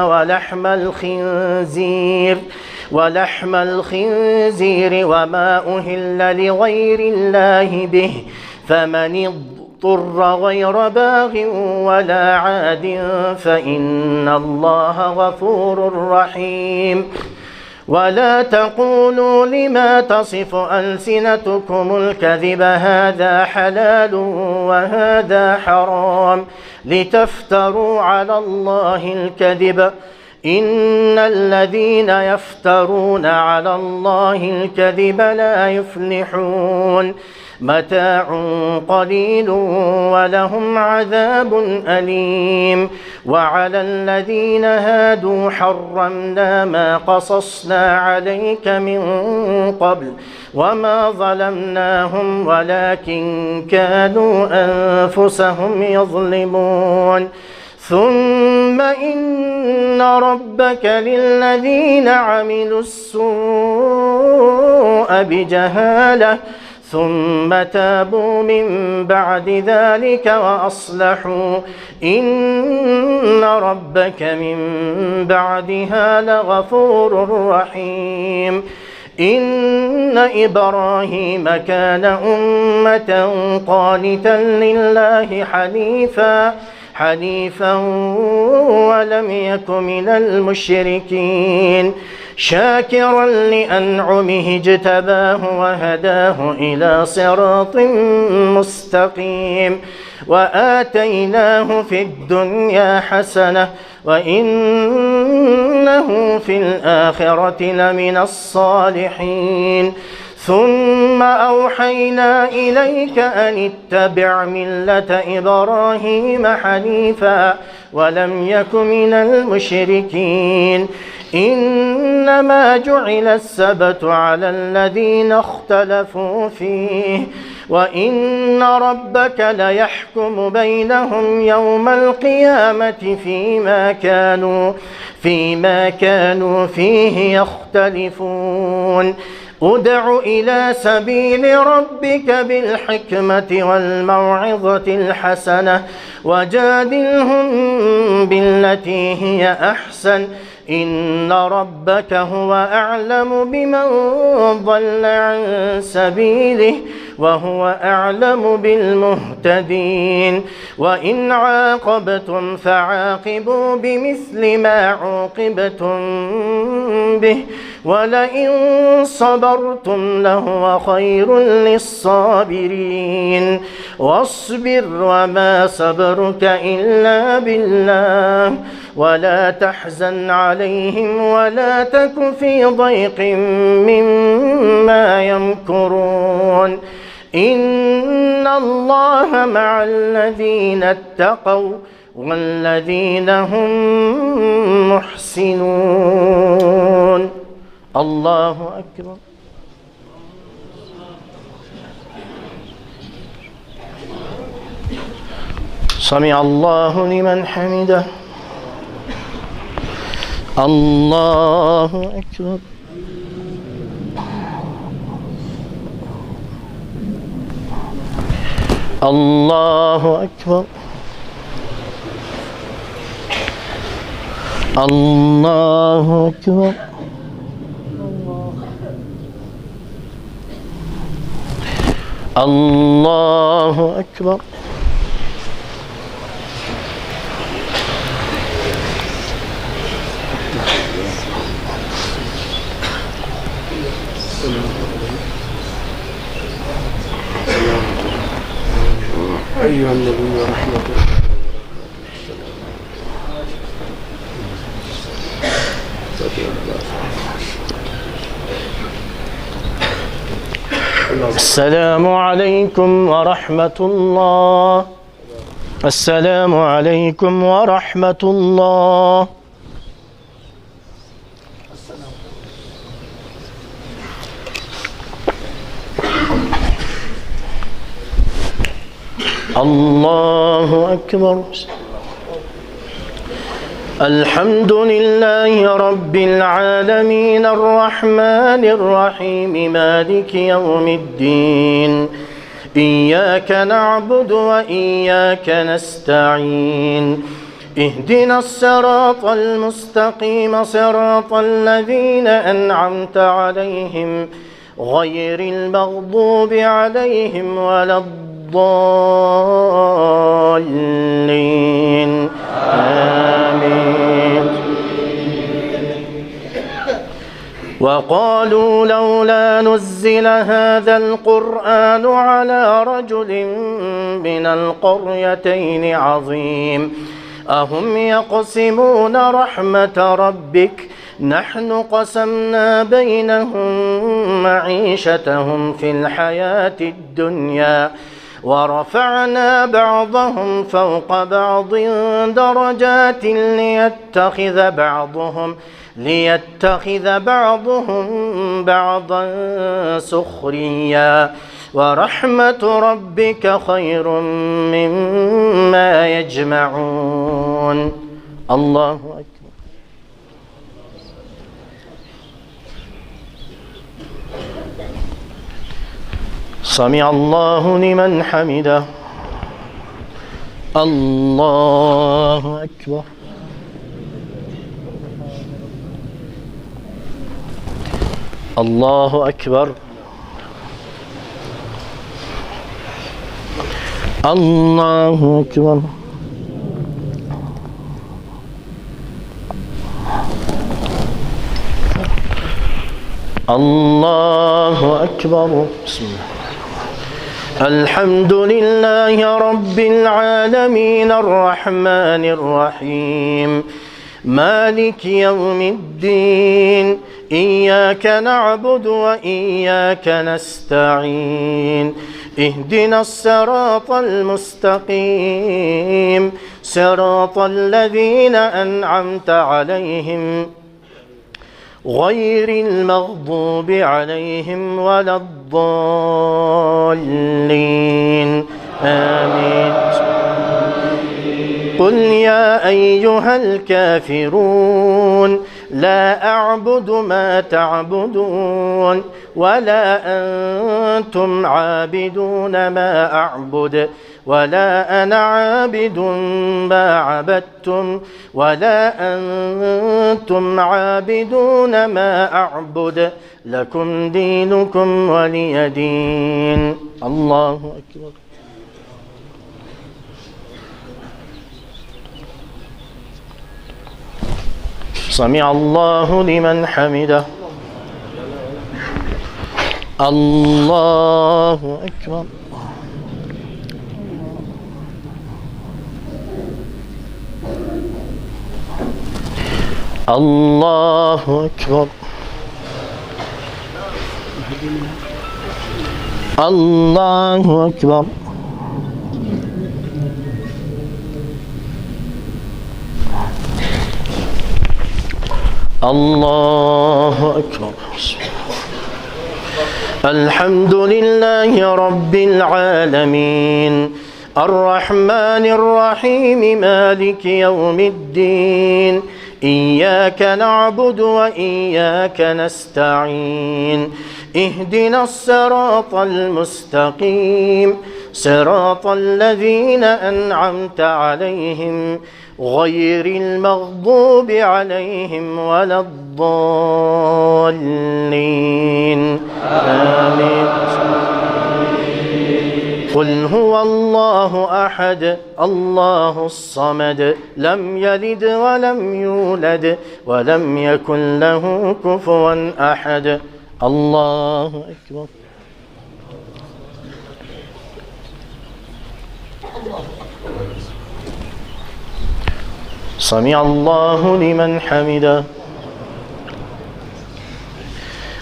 Speaker 8: ولحم الخنزير وما أهل لغير الله به فمن اضطر غير باغ ولا عاد فإن الله غفور رحيم. ولا تقولوا لما تصف ألسنتكم الكذب هذا حلال وهذا حرام لتفتروا على الله الكذب إن الذين يفترون على الله الكذب لا يفلحون. متاع قليل ولهم عذاب أليم. وعلى الذين هادوا حرمنا ما قصصنا عليك من قبل وما ظلمناهم ولكن كانوا أنفسهم يظلمون. ثم إن ربك للذين عملوا السوء بجهالة ثم تابوا من بعد ذلك وأصلحوا إن ربك من بعدها لغفور رحيم. إن إبراهيم كان أمة قانتا لله حنيفا ولم يك من المشركين شاكرا لأنعمه اجتباه وهداه إلى صراط مستقيم. وآتيناه في الدنيا حسنة وإنه في الآخرة لمن الصالحين. ثم أوحينا إليك أن اتبع ملة إبراهيم حنيفا ولم يك من المشركين. إنما جعل السبت على الذين اختلفوا فيه وإن ربك ليحكم بينهم يوم القيامة فيما كانوا فيه يختلفون. ادع إلى سبيل ربك بالحكمة والموعظة الحسنة وجادلهم بالتي هي أحسن إن ربك هو أعلم بمن ضل عن سبيله وهو أعلم بالمهتدين. وإن عاقبتم فعاقبوا بمثل ما عوقبتم به ولئن صبرتم لهو خير للصابرين. واصبر وما صبرك إلا بالله ولا تحزن عليهم ولا تك في ضيق مما يمكرون. إن الله مع الذين اتقوا والذين هم محسنون. الله أكبر. سمع الله لمن حمده. الله أكبر. الله أكبر. الله أكبر. الله أكبر.
Speaker 9: أيها النبي رحمة الله.
Speaker 8: السلام عليكم ورحمة الله. السلام عليكم ورحمة الله. الله أكبر. الحمد لله رب العالمين الرحمن الرحيم مالك يوم الدين إياك نعبد وإياك نستعين اهدنا الصراط المستقيم صراط الذين أنعمت عليهم غير المغضوب عليهم ولا الضالين آمين. وقالوا لولا نزل هذا القرآن على رجل من القريتين عظيم أهم يقسمون رحمة ربك نحن قسمنا بينهم معيشتهم في الحياة الدنيا ورفعنا بعضهم فوق بعض درجات ليتخذ بعضهم بعضا سخريا ورحمة ربك خير مما يجمعون. الله أكبر. سمع الله لمن حمده. الله أكبر. الله أكبر. الله أكبر. الله أكبر. بسم الله. الحمد لله رب العالمين الرحمن الرحيم مالك يوم الدين إياك نعبد وإياك نستعين اهدنا الصراط المستقيم صراط الذين أنعمت عليهم غير المغضوب عليهم ولا الضالين آمين. قل يا أيها الكافرون لا أعبد ما تعبدون ولا أنتم عابدون ما أعبد ولا أنا عابد ما عبدتم ولا أنتم عابدون ما أعبد لكم دينكم ولي دين. الله أكبر. سمع الله لمن حمده. الله أكبر. الله أكبر. الله أكبر. الله أكبر. الحمد لله رب العالمين الرحمن الرحيم مالك يوم الدين إياك نعبد وإياك نستعين اهدنا الصراط المستقيم صراط الذين أنعمت عليهم غير المغضوب عليهم ولا الضالين آمين. قل هو الله أحد الله الصمد لم يلد ولم يولد ولم يكن له كفوا أحد. الله أكبر. سمع الله لمن حمده.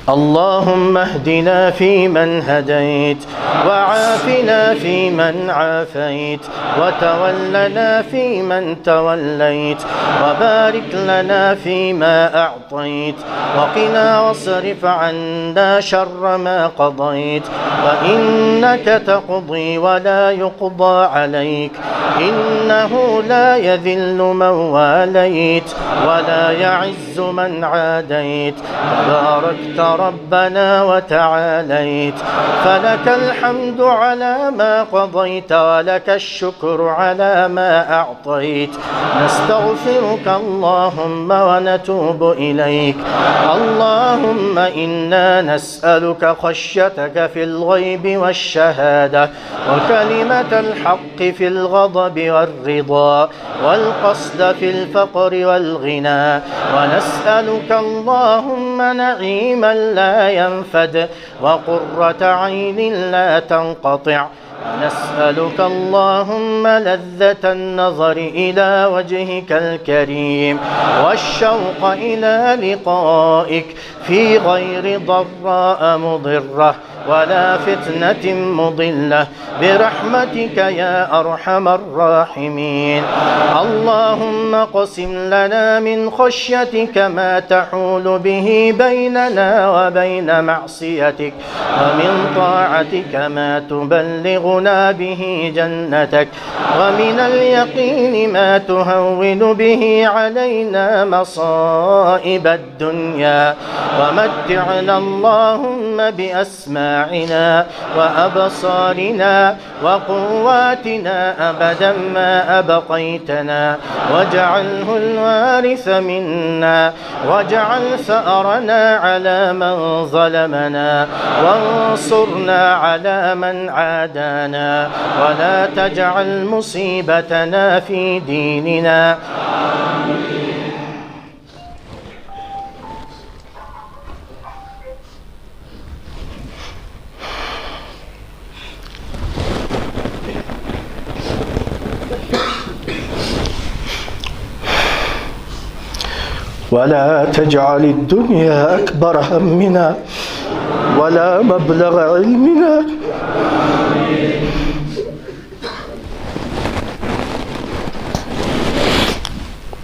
Speaker 8: اللهم اهدنا فيمن هديت وعافنا فيمن عافيت وتولنا فيمن توليت وبارك لنا فيما أعطيت وقنا واصرف عنا شر ما قضيت فإنك تقضي ولا يقضى عليك إنه لا يذل من واليت ولا يعز من عاديت تباركت ربنا وتعاليت فلك الحمد على ما قضيت ولك الشكر على ما أعطيت. نستغفرك اللهم ونتوب إليك. اللهم إنا نسألك خشيتك في الغيب والشهادة وكلمة الحق في الغضب والرضا والقصد في الفقر والغنى ونسألك اللهم نعيما لا ينفد وقرة عين لا تنقطع ونسألك اللهم لذة النظر إلى وجهك الكريم والشوق إلى لقائك في غير ضراء مضرة ولا فتنة مضلة برحمتك يا أرحم الراحمين. اللهم اقسم لنا من خشيتك ما تحول به بيننا وبين معصيتك ومن طاعتك ما تبلغنا به جنتك ومن اليقين ما تهون به علينا مصائب الدنيا ومتعنا اللهم بأسماعنا وأبصارنا وقواتنا أبدا ما أبقيتنا واجعله الوارث منا واجعل ثأرنا على من ظلمنا وانصرنا على من عادانا ولا تجعل مصيبتنا في ديننا. ولا تجعل الدنيا أكبر همنا ولا مبلغ علمنا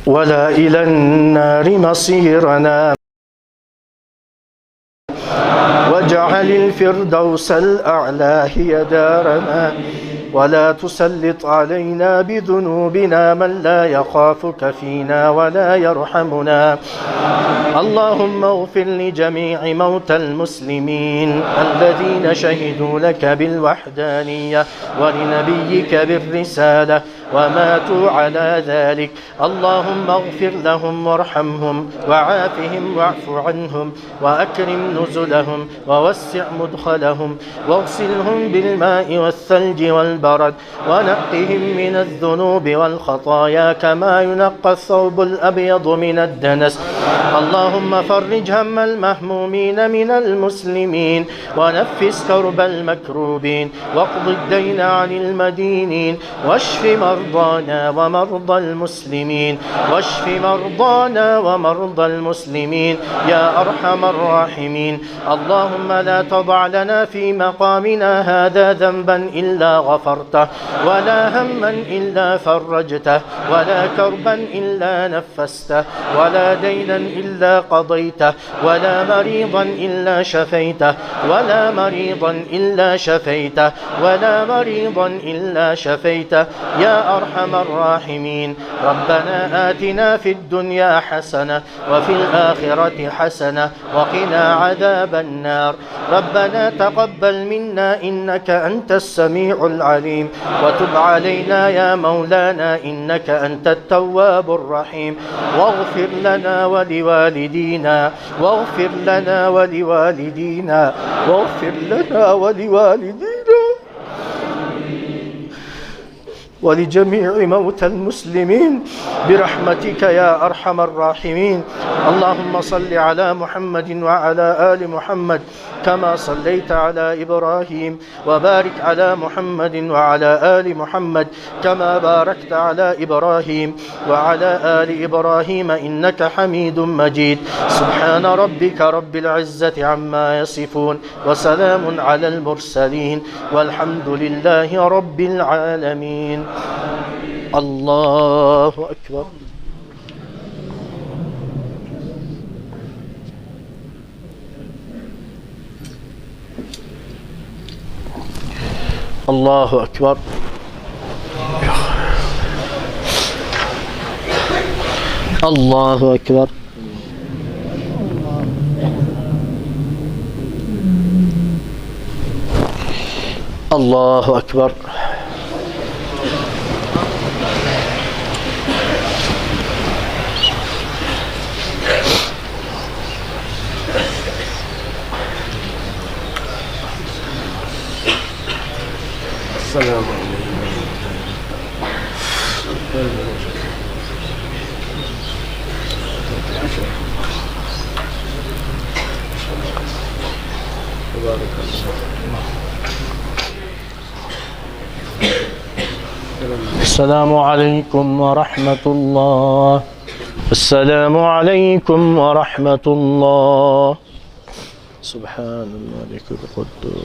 Speaker 8: ولا إلى النار مصيرنا واجعل الفردوس الأعلى هي دارنا ولا تسلط علينا بذنوبنا من لا يخافك فينا ولا يرحمنا. اللهم اغفر لجميع موتى المسلمين الذين شهدوا لك بالوحدانية ولنبيك بالرسالة وماتوا على ذلك. اللهم اغفر لهم وارحمهم وعافهم واعف عنهم وأكرم نزلهم ووسع مدخلهم واغسلهم بالماء والثلج والبرد ونقهم من الذنوب والخطايا كما ينقى الثوب الأبيض من الدنس. اللهم فرج هم المهمومين من المسلمين ونفس كرب المكروبين واقض الدين عن المدينين واشف مرضانا ومرضى المسلمين واشف مرضانا ومرضى المسلمين يا أرحم الراحمين. اللهم لا تضع لنا في مقامنا هذا ذنبا إلا غفرته ولا هما إلا فرجته ولا كربا إلا نفسته ولا دينا إلا قضيته ولا مريضا إلا شفيته ولا مريضا إلا شفيته ولا مريضا إلا شفيته يا يا أرحم الراحمين. ربنا آتنا في الدنيا حسنة وفي الآخرة حسنة وقنا عذاب النار. ربنا تقبل منا إنك أنت السميع العليم، وتب علينا يا مولانا إنك أنت التواب الرحيم. واغفر لنا ولوالدينا، واغفر لنا ولوالدينا، واغفر لنا ولوالدينا ولجميع موتى المسلمين برحمتك يا أرحم الراحمين. اللهم صل على محمد وعلى آل محمد كما صليت على إبراهيم، وبارك على محمد وعلى آل محمد كما باركت على إبراهيم وعلى آل إبراهيم إنك حميد مجيد. سبحان ربك رب العزة عما يصفون، وسلام على المرسلين، والحمد لله رب العالمين. الله أكبر. الله أكبر. الله أكبر. الله أكبر.
Speaker 9: السلام عليكم.
Speaker 8: السلام عليكم ورحمة الله. السلام عليكم ورحمة الله. سبحان الملك القدوس.